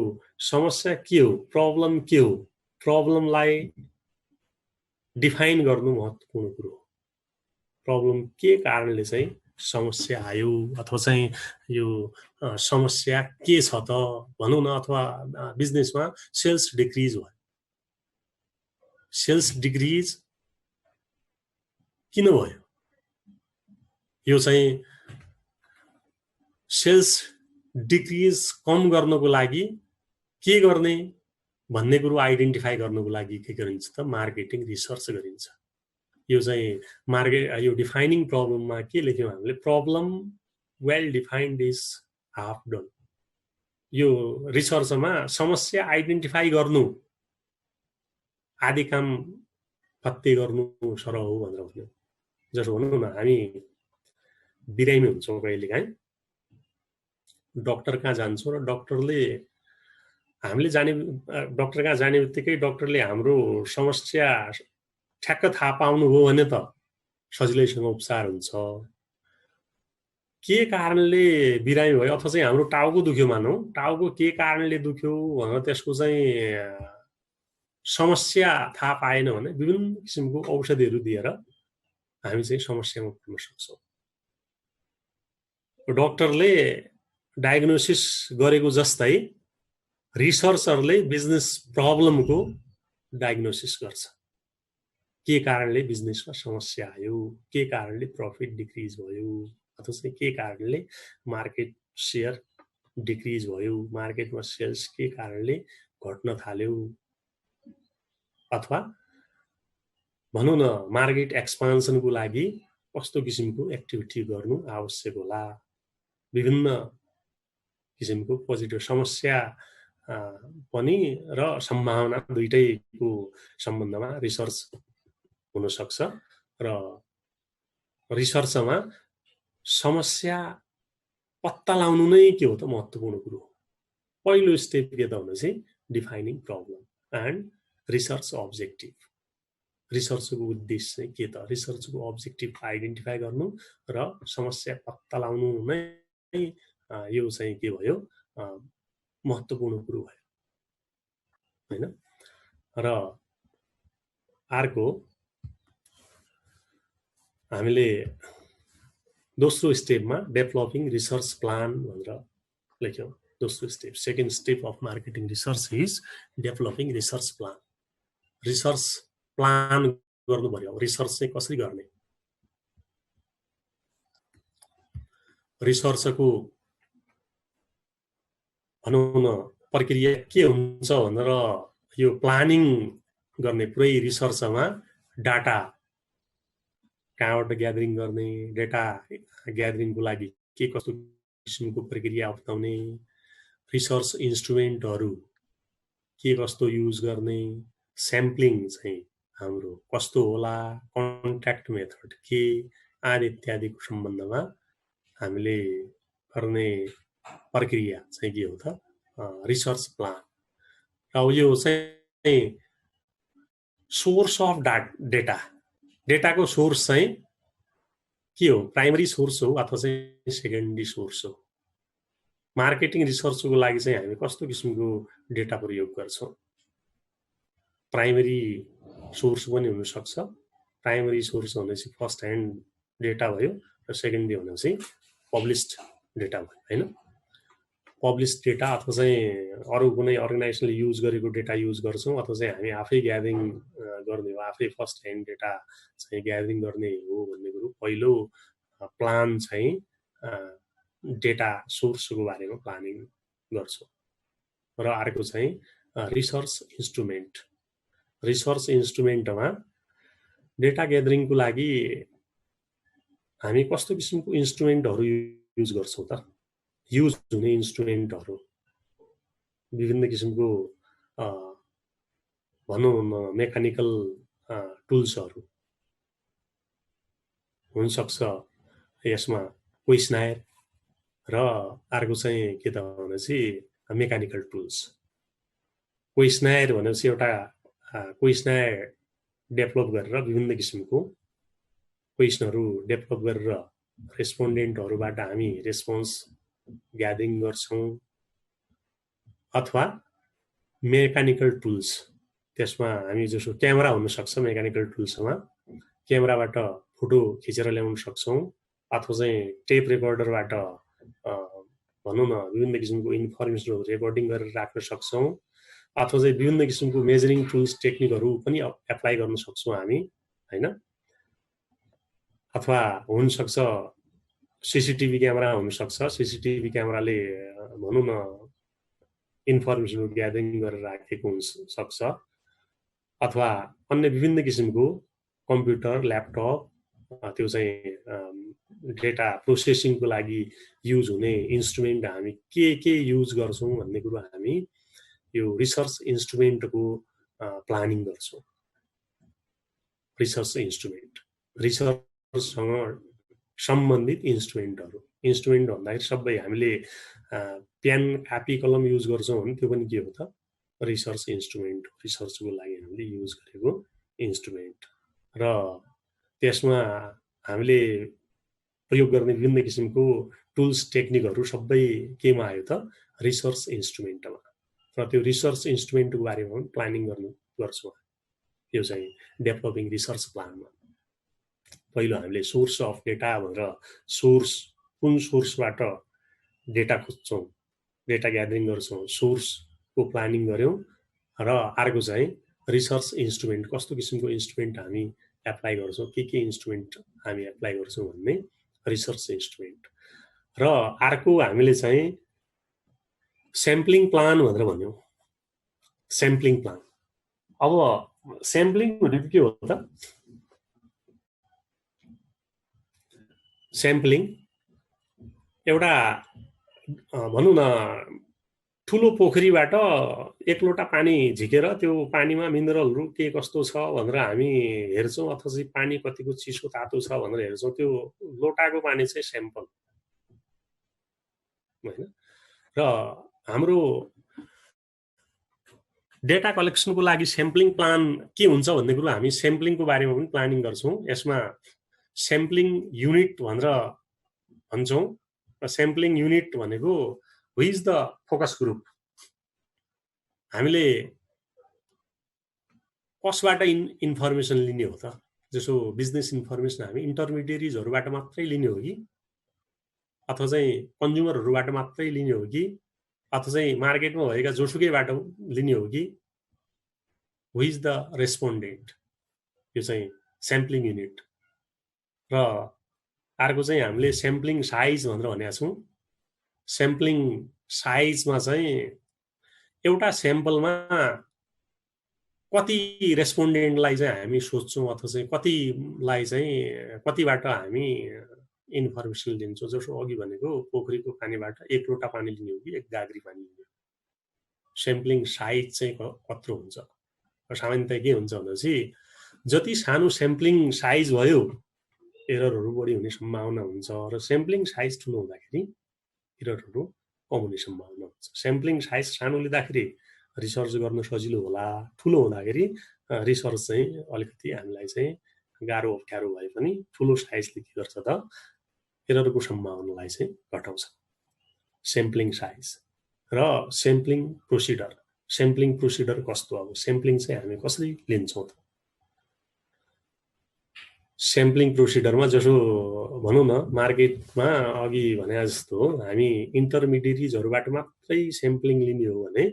समस्या के हो, प्रब्लम के हो, प्रब्लमलाई डिफाइन गर्नु महत्त्वपूर्ण कुरो हो। प्रब्लम के कारणले चाहिँ समस्या आयो अथवा चाहिँ यो समस्या के छ त भनौँ न, अथवा बिजनेसमा सेल्स डिक्रिज भयो। सेल्स डिक्रिज किन भयो? यो चाहिँ सेल्स डिक्रिज कम गर्नको लागि के गर्ने भन्ने कुरो आइडेन्टिफाई गर्नको लागि के गरिन्छ त मार्केटिङ रिसर्च गरिन्छ। यो चाहिँ यो डिफाइनिङ प्रब्लममा के लेख्यौँ हामीले? Problem well defined is half done. यो रिसर्चमा समस्या आइडेन्टिफाई गर्नु आदि काम फत्ते गर्नु सरह हो भनेर भन्यो। जस्तो भनौँ न, हामी बिरामी हुन्छौँ कहिलेकाहीँ, डक्टर कहाँ जान्छौँ र डक्टरले हामीले डक्टर कहाँ जाने बित्तिकै डक्टरले हाम्रो समस्या ठ्याक्क थाहा पाउनुभयो भने त सजिलैसँग उपचार हुन्छ। के कारणले बिरामी भयो अथवा चाहिँ हाम्रो टाउको दुख्यो मानौँ, टाउको के कारणले दुख्यो भनेर त्यसको चाहिँ समस्या थाहा पाएन भने विभिन्न किसिमको औषधिहरू दिएर हामी चाहिँ समस्यामा पुग्न सक्छौँ। डक्टरले डायग्नोसिस गरेको जस्तै रिसर्चरले बिजनेस प्रब्लमको डायग्नोसिस गर्छ। के कारणले बिजनेसमा समस्या आयो, के कारणले प्रफिट डिक्रिज भयो, अथवा चाहिँ के कारणले मार्केट सेयर डिक्रिज भयो, मार्केटमा सेल्स के कारणले घट्न थाल्यो, अथवा भनौँ न मार्केट एक्सपान्सनको लागि कस्तो किसिमको एक्टिभिटी गर्नु आवश्यक होला। विभिन्न किसिमको पोजिटिभ समस्या पनि र सम्भावना दुईटैको सम्बन्धमा रिसर्च हुन सक्छ। र रिसर्चमा समस्या पत्ता लगाउनु नै के हो त महत्त्वपूर्ण कुरो हो। पहिलो स्टेप के त भनेपछि defining problem and research objective. रिसर्चको उद्देश्य चाहिँ के त? रिसर्चको अब्जेक्टिभ आइडेन्टिफाई गर्नु र समस्या पत्ता लगाउनु नै यो चाहिँ के भयो, महत्त्वपूर्ण कुरो भयो हैन। र अर्को हामीले दोस्रो स्टेपमा डेभलपिङ रिसर्च प्लान भनेर लेख्यौँ। दोस्रो step, second step of marketing research is developing research plan. Research plan गर्नु पर्यो। रिसर्च चाहिँ कसरी गर्ने, रिसर्चको भनौँ न प्रक्रिया के हुन्छ भनेर यो प्लानिङ गर्ने पुरै रिसर्चमा डाटा कहाँबाट ग्यादरिङ गर्ने, डेटा ग्यादरिङको लागि के कस्तो किसिमको प्रक्रिया अपनाउने, रिसर्च इन्स्ट्रुमेन्टहरू के कस्तो युज गर्ने, स्याम्पलिङ चाहिँ हाम्रो कस्तो होला, कन्ट्याक्ट मेथड के आदि इत्यादिको सम्बन्धमा हामीले गर्ने प्रक्रिया चाहिँ के हो त रिसर्च प्लान। र यो चाहिँ सोर्स अफ डेटा, डेटाको सोर्स चाहिँ के हो? प्राइमरी सोर्स हो अथवा चाहिँ सेकेन्डरी सोर्स हो। मार्केटिङ रिसर्चको लागि चाहिँ हामी कस्तो किसिमको डेटा प्रयोग गर्छौँ? प्राइमरी सोर्स पनि हुनसक्छ। प्राइमरी सोर्स भनेपछि फर्स्ट ह्यान्ड डेटा भयो र सेकेन्डरी भनेपछि पब्लिस्ड डेटा भयो हैन। पब्लिस्ड डेटा अथवा चाहिँ अरू कुनै अर्गनाइजेसनले युज गरेको डेटा युज गर्छौँ अथवा चाहिँ हामी आफै ग्यादरिङ गर्ने हो, आफै फर्स्ट ह्यान्ड डेटा चाहिँ ग्यादरिङ गर्ने हो भन्ने कुरो। पहिलो प्लान चाहिँ डेटा सोर्सको बारेमा प्लानिङ गर्छौँ। र अर्को चाहिँ रिसर्च इन्स्ट्रुमेन्ट। रिसर्च इन्स्ट्रुमेन्टमा डेटा ग्यादरिङको लागि हामी कस्तो किसिमको इन्स्ट्रुमेन्टहरू युज गर्छौँ त? युज हुने इन्स्ट्रुमेन्टहरू विभिन्न किसिमको भनौँ न मेकानिकल टुल्सहरू हुनसक्छ। यसमा क्वेसनायर र अर्को चाहिँ के त भनेपछि मेकानिकल टुल्स। क्वेसनायर भनेपछि एउटा क्वेसनायर डेभलप गरेर विभिन्न किसिमको क्वेसनहरू डेभलप गरेर रेस्पोन्डेन्टहरूबाट हामी रेस्पोन्स ग्यादरिङ गर्छौँ। अथवा मेकानिकल टुल्स, त्यसमा हामी जसो क्यामेरा हुनसक्छ, मेकानिकल टुल्समा क्यामेराबाट फोटो खिचेर ल्याउन सक्छौँ अथवा चाहिँ टेप रेकर्डरबाट भनौँ न विभिन्न किसिमको इन्फर्मेसनहरू रेकर्डिङ गरेर राख्न सक्छौँ, अथवा चाहिँ विभिन्न किसिमको मेजरिङ टुल्स टेक्निकहरू पनि एप्लाई गर्न सक्छौँ हामी हैन। अथवा हुनसक्छ सीसीटीभी क्यामेरा हुनसक्छ, सीसीटीभी क्यामेराले भनौँ न इन्फर्मेसनहरू ग्यादरिङ गरेर राखेको हुनसक्छ, अथवा अन्य विभिन्न किसिमको कम्प्युटर ल्यापटप त्यो चाहिँ डेटा प्रोसेसिङको लागि युज हुने इन्स्ट्रुमेन्ट हामी के युज गर्छौँ भन्ने कुरो हामी यो रिसर्च इन्स्ट्रुमेन्टको प्लानिङ गर्छौँ। रिसर्च इन्स्ट्रुमेन्ट, रिसर्चसँग सम्बन्धित इन्स्ट्रुमेन्टहरू, इन्स्ट्रुमेन्ट भन्दाखेरि सबै हामीले पेन कापी कलम युज गर्छौँ भने त्यो पनि के हो त रिसर्च इन्स्ट्रुमेन्ट, रिसर्चको लागि हामीले युज गरेको इन्स्ट्रुमेन्ट। र त्यसमा हामीले प्रयोग गर्ने विभिन्न किसिमको टुल्स टेक्निकहरू सबै केमा आयो त रिसर्च इन्स्ट्रुमेन्टमा। र त्यो रिसर्च इन्स्ट्रुमेन्टको बारेमा पनि प्लानिङ गर्छौँ। यो चाहिँ डेभलपिङ रिसर्च प्लानमा पहिलो हामीले सोर्स अफ डेटा भनेर सोर्स कुन सोर्सबाट डेटा खोज्छौँ, डेटा ग्यादरिङ गर्छौँ, सोर्सको प्लानिङ गऱ्यौँ। र अर्को चाहिँ रिसर्च इन्स्ट्रुमेन्ट, कस्तो किसिमको इन्स्ट्रुमेन्ट हामी एप्लाई गर्छौँ, के इन्स्ट्रुमेन्ट हामी एप्लाई गर्छौँ भन्ने रिसर्च इन्स्ट्रुमेन्ट। र अर्को हामीले चाहिँ स्याम्पलिङ प्लान भनेर भन्यौँ। स्याम्पलिङ प्लान, अब स्याम्पलिङ भनेको के हो त? स्याम्पलिङ एउटा भनौँ न ठुलो पोखरीबाट एक लोटा पानी झिकेर त्यो पानीमा मिनरलहरू के कस्तो छ भनेर हामी हेर्छौँ, अथवा चाहिँ पानी कतिको चिसो तातो छ भनेर हेर्छौँ। त्यो लोटाको पानी चाहिँ स्याम्पल होइन। र हाम्रो डेटा कलेक्सनको लागि स्याम्पलिङ प्लान के हुन्छ भन्ने कुरो हामी स्याम्पलिङको बारेमा पनि प्लानिङ गर्छौँ। यसमा स्याम्पलिङ युनिट भनेर भन्छौँ। र स्याम्पलिङ युनिट भनेको हु इज द फोकस ग्रुप, हामीले कसबाट इन्फर्मेसन लिने हो त? जसो बिजनेस इन्फर्मेसन हामी इन्टरमिडिएरिजहरूबाट मात्रै लिने हो कि, अथवा चाहिँ कन्ज्युमरहरूबाट मात्रै लिने हो कि, अथवा चाहिँ मार्केटमा भएका जोसुकैबाट लिने हो कि? हु इज द रेस्पोन्डेन्ट, यो चाहिँ स्याम्पलिङ युनिट। र अर्को चाहिँ हामीले स्याम्पलिङ साइज भनेर भनेका छौँ। स्याम्पलिङ साइजमा चाहिँ एउटा स्याम्पलमा कति रेस्पोन्डेन्टलाई चाहिँ हामी सोध्छौँ, अथवा चाहिँ कतिलाई चाहिँ कतिबाट हामी इन्फर्मेसन लिन्छौँ। जसो अघि भनेको पोखरीको पानीबाट एक लोटा पानी लिने हो कि एक गाग्री पानी लिने हो, स्याम्पलिङ साइज चाहिँ कत्रो हुन्छ। र सामान्यतया के हुन्छ भनेपछि जति सानो स्याम्पलिङ साइज भयो एररहरू बढी हुने सम्भावना हुन्छ, र स्याम्पलिङ साइज ठुलो हुँदाखेरि एररहरू कम हुने सम्भावना हुन्छ। स्याम्पलिङ साइज सानो लिँदाखेरि रिसर्च गर्न सजिलो होला, ठुलो हुँदाखेरि रिसर्च चाहिँ अलिकति हामीलाई चाहिँ गाह्रो अप्ठ्यारो भए पनि ठुलो साइजले के गर्छ त एररको सम्भावनालाई चाहिँ घटाउँछ। स्याम्पलिङ साइज र स्याम्पलिङ प्रोसिडर। स्याम्पलिङ प्रोसिडर कस्तो? अब स्याम्पलिङ चाहिँ हामी कसरी लिन्छौँ त? स्याम्पलिङ प्रोसिडरमा जसो भनौँ न मार्केटमा अघि भने जस्तो हामी इन्टरमिडिएरिजहरूबाट मात्रै स्याम्पलिङ लिने हो भने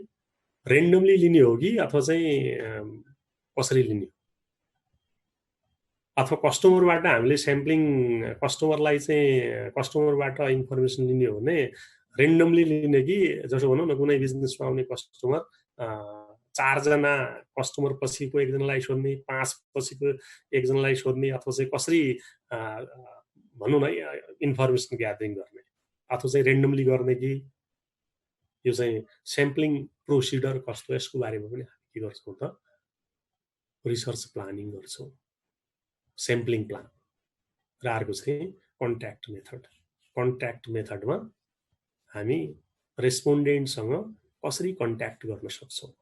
रेन्डमली लिने हो कि, अथवा चाहिँ कसरी लिने हो? अथवा कस्टमरबाट हामीले स्याम्पलिङ कस्टमरलाई चाहिँ कस्टमरबाट इन्फर्मेसन लिने हो भने रेन्डमली लिने कि, जसो भनौँ न कुनै बिजनेसमा आउने कस्टमर 4 जना कस्टमर पछिको एकजनालाई सोध्ने, 5 पछिको एकजनालाई सोध्ने, अथवा चाहिँ कसरी भनौँ न इन्फर्मेसन ग्यादरिङ गर्ने, अथवा चाहिँ रेन्डमली गर्ने कि? यो चाहिँ स्याम्पलिङ प्रोसिडर कस्तो, यसको बारेमा पनि हामी के गर्छौँ त रिसर्च प्लानिङ गर्छौँ, स्याम्पलिङ प्लान। र अर्को चाहिँ कन्ट्याक्ट मेथड। कन्ट्याक्ट मेथडमा हामी रेस्पोन्डेन्टसँग कसरी कन्ट्याक्ट गर्न सक्छौँ,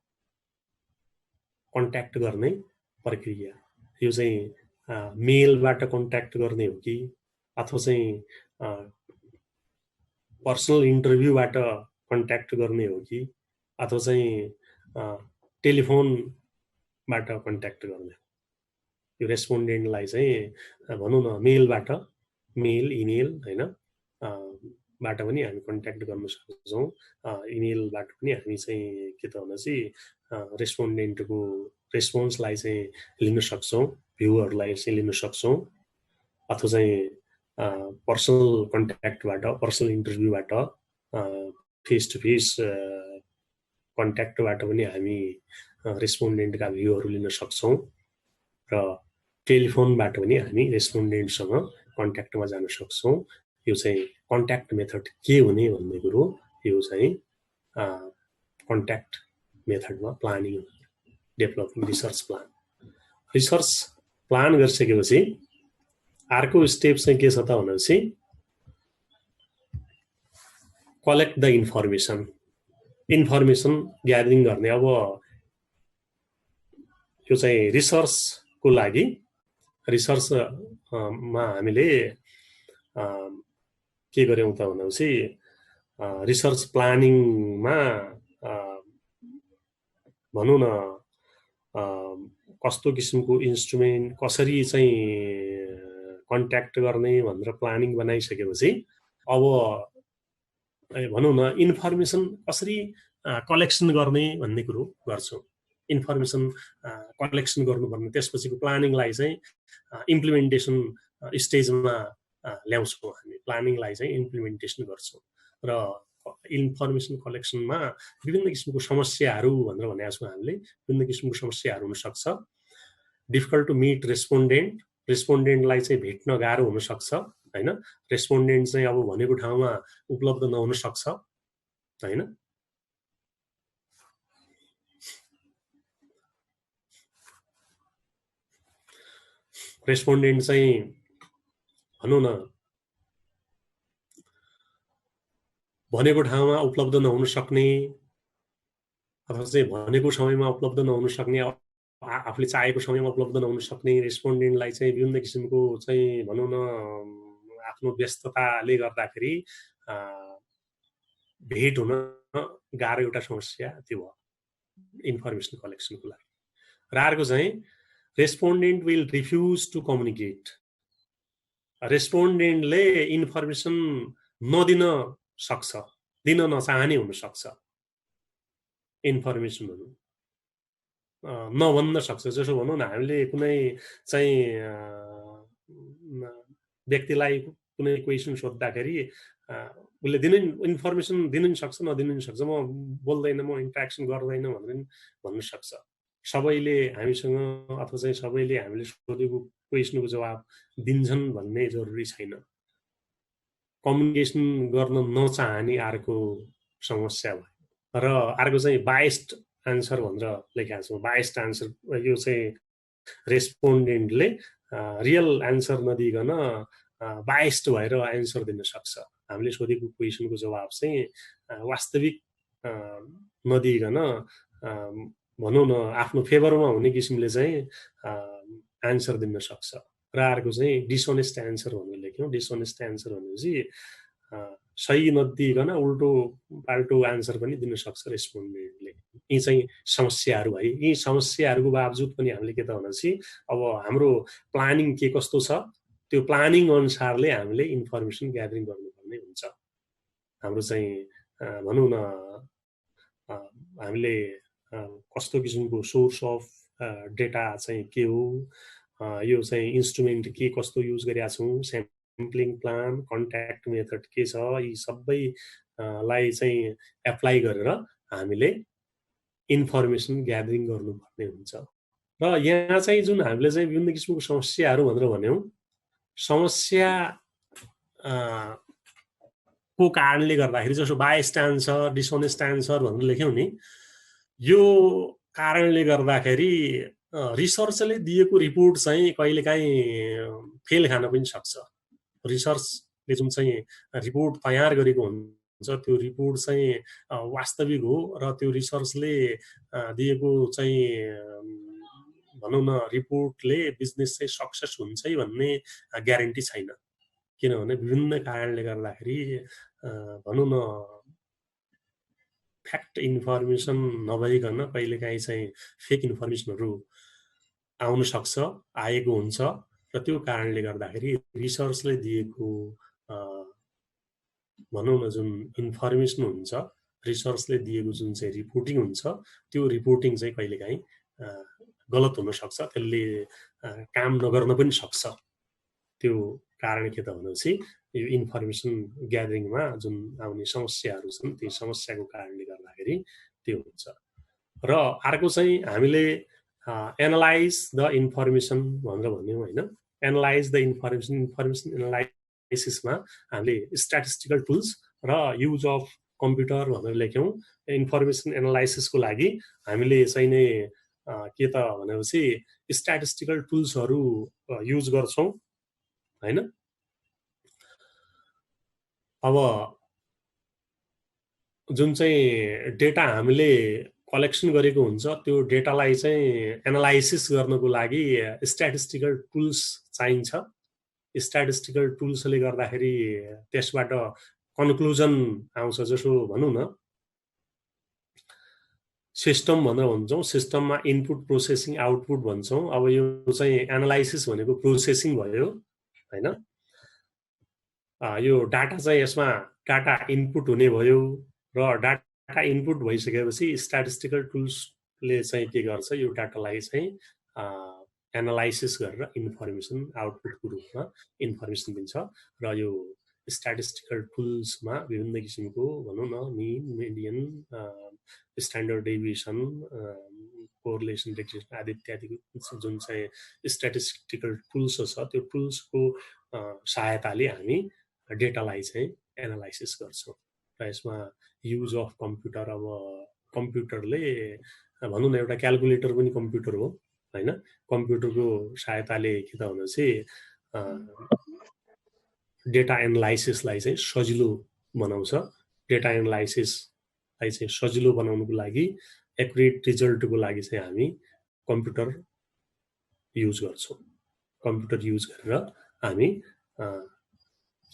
कन्ट्याक्ट गर्ने प्रक्रिया। यो चाहिँ मेलबाट कन्ट्याक्ट गर्ने हो कि, अथवा चाहिँ पर्सनल इन्टरभ्यूबाट कन्ट्याक्ट गर्ने हो कि, अथवा चाहिँ टेलिफोनबाट कन्ट्याक्ट गर्ने हो? यो रेस्पोन्डेन्टलाई चाहिँ भनौँ न मेलबाट मेल इमेल हैन बाट पनि हामी कन्ट्याक्ट गर्न सक्छौँ। इमेलबाट पनि हामी चाहिँ के त भनेपछि रेस्पोन्डेन्टको रेस्पोन्सलाई चाहिँ लिन सक्छौँ, भ्यूहरूलाई चाहिँ लिन सक्छौँ, अथवा चाहिँ पर्सनल कन्ट्याक्टबाट पर्सनल इन्टरभ्यूबाट फेस टु फेस कन्ट्याक्टबाट पनि हामी रेस्पोन्डेन्टका भ्यूहरू लिन सक्छौँ र टेलिफोनबाट पनि हामी रेस्पोन्डेन्टसँग कन्ट्याक्टमा जान सक्छौँ। यो चाहिँ कन्ट्याक्ट मेथड के हुने भन्ने कुरो यो चाहिँ कन्ट्याक्ट मेथडमा प्लानिङ डेभलपिङ रिसर्च प्लान गरिसकेपछि अर्को स्टेप चाहिँ के छ त भनेपछि कलेक्ट द इन्फर्मेसन ग्यादरिङ गर्ने। अब यो चाहिँ रिसर्चको लागि रिसर्चमा हामीले के गर्यौँ त भनेपछि रिसर्च प्लानिङमा भनौँ न कस्तो किसिमको इन्स्ट्रुमेन्ट कसरी चाहिँ कन्ट्याक्ट गर्ने भनेर प्लानिङ बनाइसकेपछि अब भनौँ न इन्फर्मेसन कसरी कलेक्सन गर्ने भन्ने कुरो गर्छौँ। इन्फर्मेसन कलेक्सन गर्नुपर्ने त्यसपछिको प्लानिङलाई चाहिँ इम्प्लिमेन्टेसन स्टेजमा ल्याउँछौँ। हामी प्लानिङलाई चाहिँ इम्प्लिमेन्टेसन गर्छौँ र इन्फर्मेसन कलेक्सनमा विभिन्न किसिमको समस्याहरू भनेर भनेका छौँ हामीले। विभिन्न किसिमको समस्याहरू हुनसक्छ। डिफिकल्ट टु मिट रेस्पोन्डेन्टलाई चाहिँ भेट्न गाह्रो हुनसक्छ हैन। रेस्पोन्डेन्ट चाहिँ अब भनेको ठाउँमा उपलब्ध नहुन सक्छ हैन। रेस्पोन्डेन्ट चाहिँ भनौँ न भनेको ठाउँमा उपलब्ध नहुन सक्ने अथवा चाहिँ भनेको समयमा उपलब्ध नहुन सक्ने, आफूले चाहेको समयमा उपलब्ध नहुन सक्ने रेस्पोन्डेन्टलाई चाहिँ विभिन्न किसिमको चाहिँ भनौँ न आफ्नो व्यस्तताले गर्दाखेरि भेट हुन गाह्रो एउटा समस्या त्यो हो इन्फर्मेसन कलेक्सनको लागि। र अर्को चाहिँ respondent will refuse to communicate. रेस्पोन्डेन्टले इन्फर्मेसन नदिन सक्छ, दिन नचाहने हुन सक्छ, इन्फर्मेसनहरू नभन्न सक्छ। जसो भनौँ न हामीले कुनै चाहिँ व्यक्तिलाई कुनै क्वेसन सोद्धाखेरि उसले इन्फर्मेसन दिनु नि सक्छ नदिनु नि सक्छ, म बोल्दैन म इन्ट्रेक्सन गर्दैन भनेर भन्न सक्छ। सबैले हामीसँग अथवा चाहिँ सबैले हामीले सोधेको क्वेसनको जवाब दिन्छन् भन्ने जरुरी छैन। कम्युनिकेसन गर्न नचाहने अर्को समस्या भयो। र अर्को चाहिँ बायस्ड आन्सर भनेर लेखेका छौँ। बायस्ड आन्सर यो चाहिँ रेस्पोन्डेन्टले रियल आन्सर नदिकन बायस्ड भएर आन्सर दिन सक्छ। हामीले सोधेको क्वेसनको जवाब चाहिँ वास्तविक नदिकन भनौँ न आफ्नो फेभरमा हुने किसिमले चाहिँ आन्सर दिन सक्छ। र अर्को चाहिँ डिसअनेस्ट आन्सर भनेर लेख्यौँ। डिसअनेस्ट आन्सर भनेपछि सही नदिकन उल्टो पाल्टो आन्सर पनि दिन सक्छ रेस्पोन्डेन्टले। यी चाहिँ समस्याहरू भए। यी समस्याहरूको बावजुद पनि हामीले के त भनेपछि अब हाम्रो प्लानिङ के कस्तो छ त्यो प्लानिङ अनुसारले हामीले इन्फर्मेसन ग्यादरिङ गर्नुपर्ने हुन्छ। हाम्रो चाहिँ भनौँ न हामीले कस्तो किसिमको सोर्स अफ डेटा चाहिँ के हो, यो चाहिँ इन्स्ट्रुमेन्ट के कस्तो युज गरेका छौँ, स्याम्पलिङ प्लान, कन्ट्याक्ट मेथड के छ, यी सबैलाई चाहिँ एप्लाई गरेर हामीले इन्फर्मेसन ग्यादरिङ गर्नुपर्ने हुन्छ। र यहाँ चाहिँ जुन हामीले चाहिँ विभिन्न किसिमको समस्याहरू भनेर भन्यौँ, समस्या को कारणले गर्दाखेरि जसो बायस्ड आन्सर, डिसअनेस्ट आन्सर भनेर लेख्यौँ नि, यो कारणले गर्दाखेरि रिसर्चले दिएको रिपोर्ट चाहिँ कहिलेकाहीँ फेल खान पनि सक्छ। रिसर्चले जुन चाहिँ रिपोर्ट तयार गरेको हुन्छ त्यो रिपोर्ट चाहिँ वास्तविक हो र त्यो रिसर्चले दिएको चाहिँ भनौँ न रिपोर्टले बिजनेस चाहिँ सक्सेस हुन्छ भन्ने ग्यारेन्टी छैन। किनभने विभिन्न कारणले गर्दाखेरि भनौँ न फ्याक्ट इन्फर्मेसन नभइकन कहिलेकाहीँ चाहिँ फेक इन्फर्मेसनहरू आउन सक्छ, आएको हुन्छ। र त्यो कारणले गर्दाखेरि रिसर्चले दिएको भनौँ न जुन इन्फर्मेसन हुन्छ, रिसर्चले दिएको जुन चाहिँ रिपोर्टिङ हुन्छ, त्यो रिपोर्टिङ चाहिँ कहिलेकाहीँ गलत हुन सक्छ, त्यसले काम नगर्न पनि सक्छ। त्यो कारण के त भनेपछि यो इन्फर्मेसन ग्यादरिङमा जुन आउने समस्याहरू छन्, ती समस्याको कारणले गर्दाखेरि त्यो हुन्छ। र अर्को चाहिँ हामीले एनालाइज द इन्फर्मेसन भनेर भन्यौँ होइन। एनालाइज द इन्फर्मेसन एनालाइसिसमा हामीले स्ट्याटिस्टिकल टुल्स र युज अफ कम्प्युटर भनेर लेख्यौँ। इन्फर्मेसन एनालाइसिसको लागि हामीले चाहिँ नै के त भनेपछि स्ट्याटिस्टिकल टुल्सहरू युज गर्छौँ होइन। अब जुन चाहिँ डेटा हामीले कलेक्सन गरेको हुन्छ, त्यो डेटालाई चाहिँ एनालाइसिस गर्नको लागि स्ट्याटिस्टिकल टुल्स चाहिन्छ। स्ट्याटिस्टिकल टुल्सले गर्दाखेरि त्यसबाट कन्क्लुजन आउँछ। जसो भनौँ न, सिस्टम भनेर भन्छौँ, सिस्टममा इनपुट प्रोसेसिङ आउटपुट भन्छौँ। अब यो चाहिँ एनालाइसिस भनेको प्रोसेसिङ भयो होइन। यो डाटा चाहिँ यसमा डाटा इनपुट हुने भयो र डाटा इनपुट भइसकेपछि स्ट्याटिस्टिकल टुल्सले चाहिँ के गर्छ, यो डाटालाई चाहिँ एनालाइसिस गरेर इन्फर्मेसन आउटपुटको रूपमा इन्फर्मेसन दिन्छ। र यो स्ट्याटिस्टिकल टुल्समा विभिन्न किसिमको भनौँ न mean, median, standard deviation, correlation, regression आदि इत्यादिको जुन चाहिँ स्ट्याटिस्टिकल टुल्स छ, त्यो टुल्सको सहायताले हामी डेटालाई चाहिँ एनालाइसिस गर्छौँ। र यसमा युज अफ कम्प्युटर, अब कम्प्युटरले भनौँ न एउटा क्यालकुलेटर पनि कम्प्युटर हो होइन। कम्प्युटरको सहायताले के त भनेपछि डेटा एनालाइसिसलाई चाहिँ सजिलो बनाउँछ। डेटा एनालाइसिसलाई चाहिँ सजिलो बनाउनुको लागि, एक्युरेट रिजल्टको लागि चाहिँ हामी कम्प्युटर युज गर्छौँ। कम्प्युटर युज गरेर हामी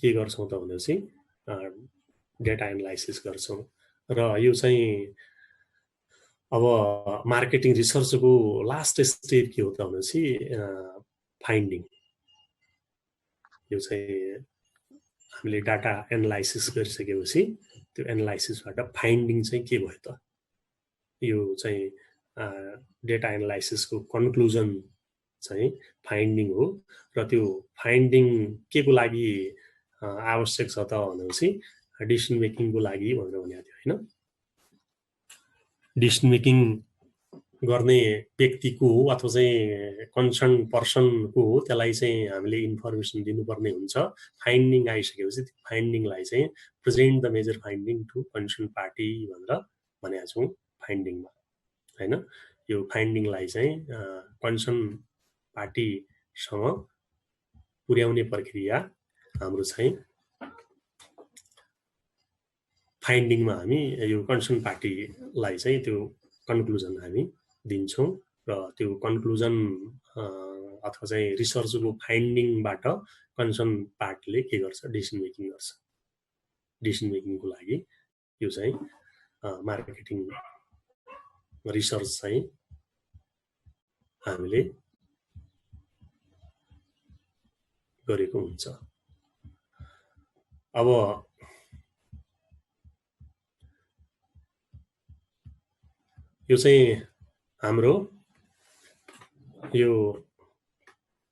के गर्छौँ त भनेपछि डेटा एनालाइसिस गर्छौँ। र यो चाहिँ अब मार्केटिङ रिसर्चको लास्ट स्टेप के हो त भनेपछि फाइन्डिङ। यो चाहिँ हामीले डाटा एनालाइसिस गरिसकेपछि त्यो एनालाइसिसबाट फाइन्डिङ चाहिँ के भयो त, यो चाहिँ डेटा एनालाइसिसको कन्क्लुजन चाहिँ फाइन्डिङ हो। र त्यो फाइन्डिङ के को लागि आवश्यक छ त भनेपछि डिसिसन मेकिङको लागि भनेर भनेको थियो होइन। डिसिसन मेकिङ गर्ने व्यक्तिको हो अथवा चाहिँ कन्सर्न पर्सनको हो, त्यसलाई चाहिँ हामीले इन्फर्मेसन दिनुपर्ने हुन्छ। फाइन्डिङ आइसकेपछि त्यो फाइन्डिङलाई चाहिँ present the major finding to concern party भनेर भनेका छौँ फाइन्डिङमा होइन। यो फाइन्डिङलाई चाहिँ कन्सर्न पार्टीसँग पुर्याउने प्रक्रिया हाम्रो चाहिँ फाइन्डिङमा हामी यो कन्सर्न पार्टीलाई चाहिँ त्यो कन्क्लुजन हामी दिन्छौँ। र त्यो कन्क्लुजन अथवा चाहिँ रिसर्चको फाइन्डिङबाट कन्सर्न पार्टीले के गर्छ, डिसिसन मेकिङ गर्छ। डिसिसन मेकिङको लागि यो चाहिँ मार्केटिङ रिसर्च चाहिँ हामीले गरेको हुन्छ। अब यो चाहिँ हाम्रो यो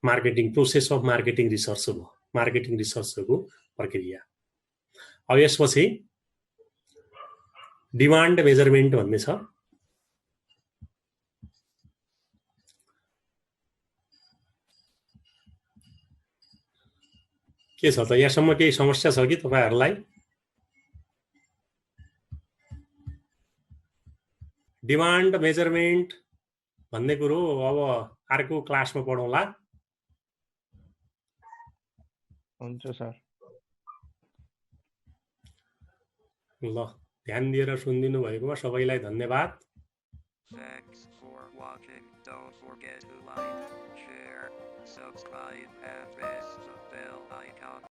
marketing process of marketing research हो, मार्केटिङ रिसर्चको प्रक्रिया। अब यसपछि डिमान्ड मेजरमेन्ट भन्ने छ। के छ त, यहाँसम्म केही समस्या छ कि तपाईहरुलाई? डिमान्ड मेजरमेन्ट भन्ने कुरो अब अर्को क्लासमा पढौँला। हुन्छ सर। ल, ध्यान दिएर सुनिदिनु भएकोमा सबैलाई धन्यवाद। Thanks for watching. Don't forget to like, share, subscribe, and press the bell icon.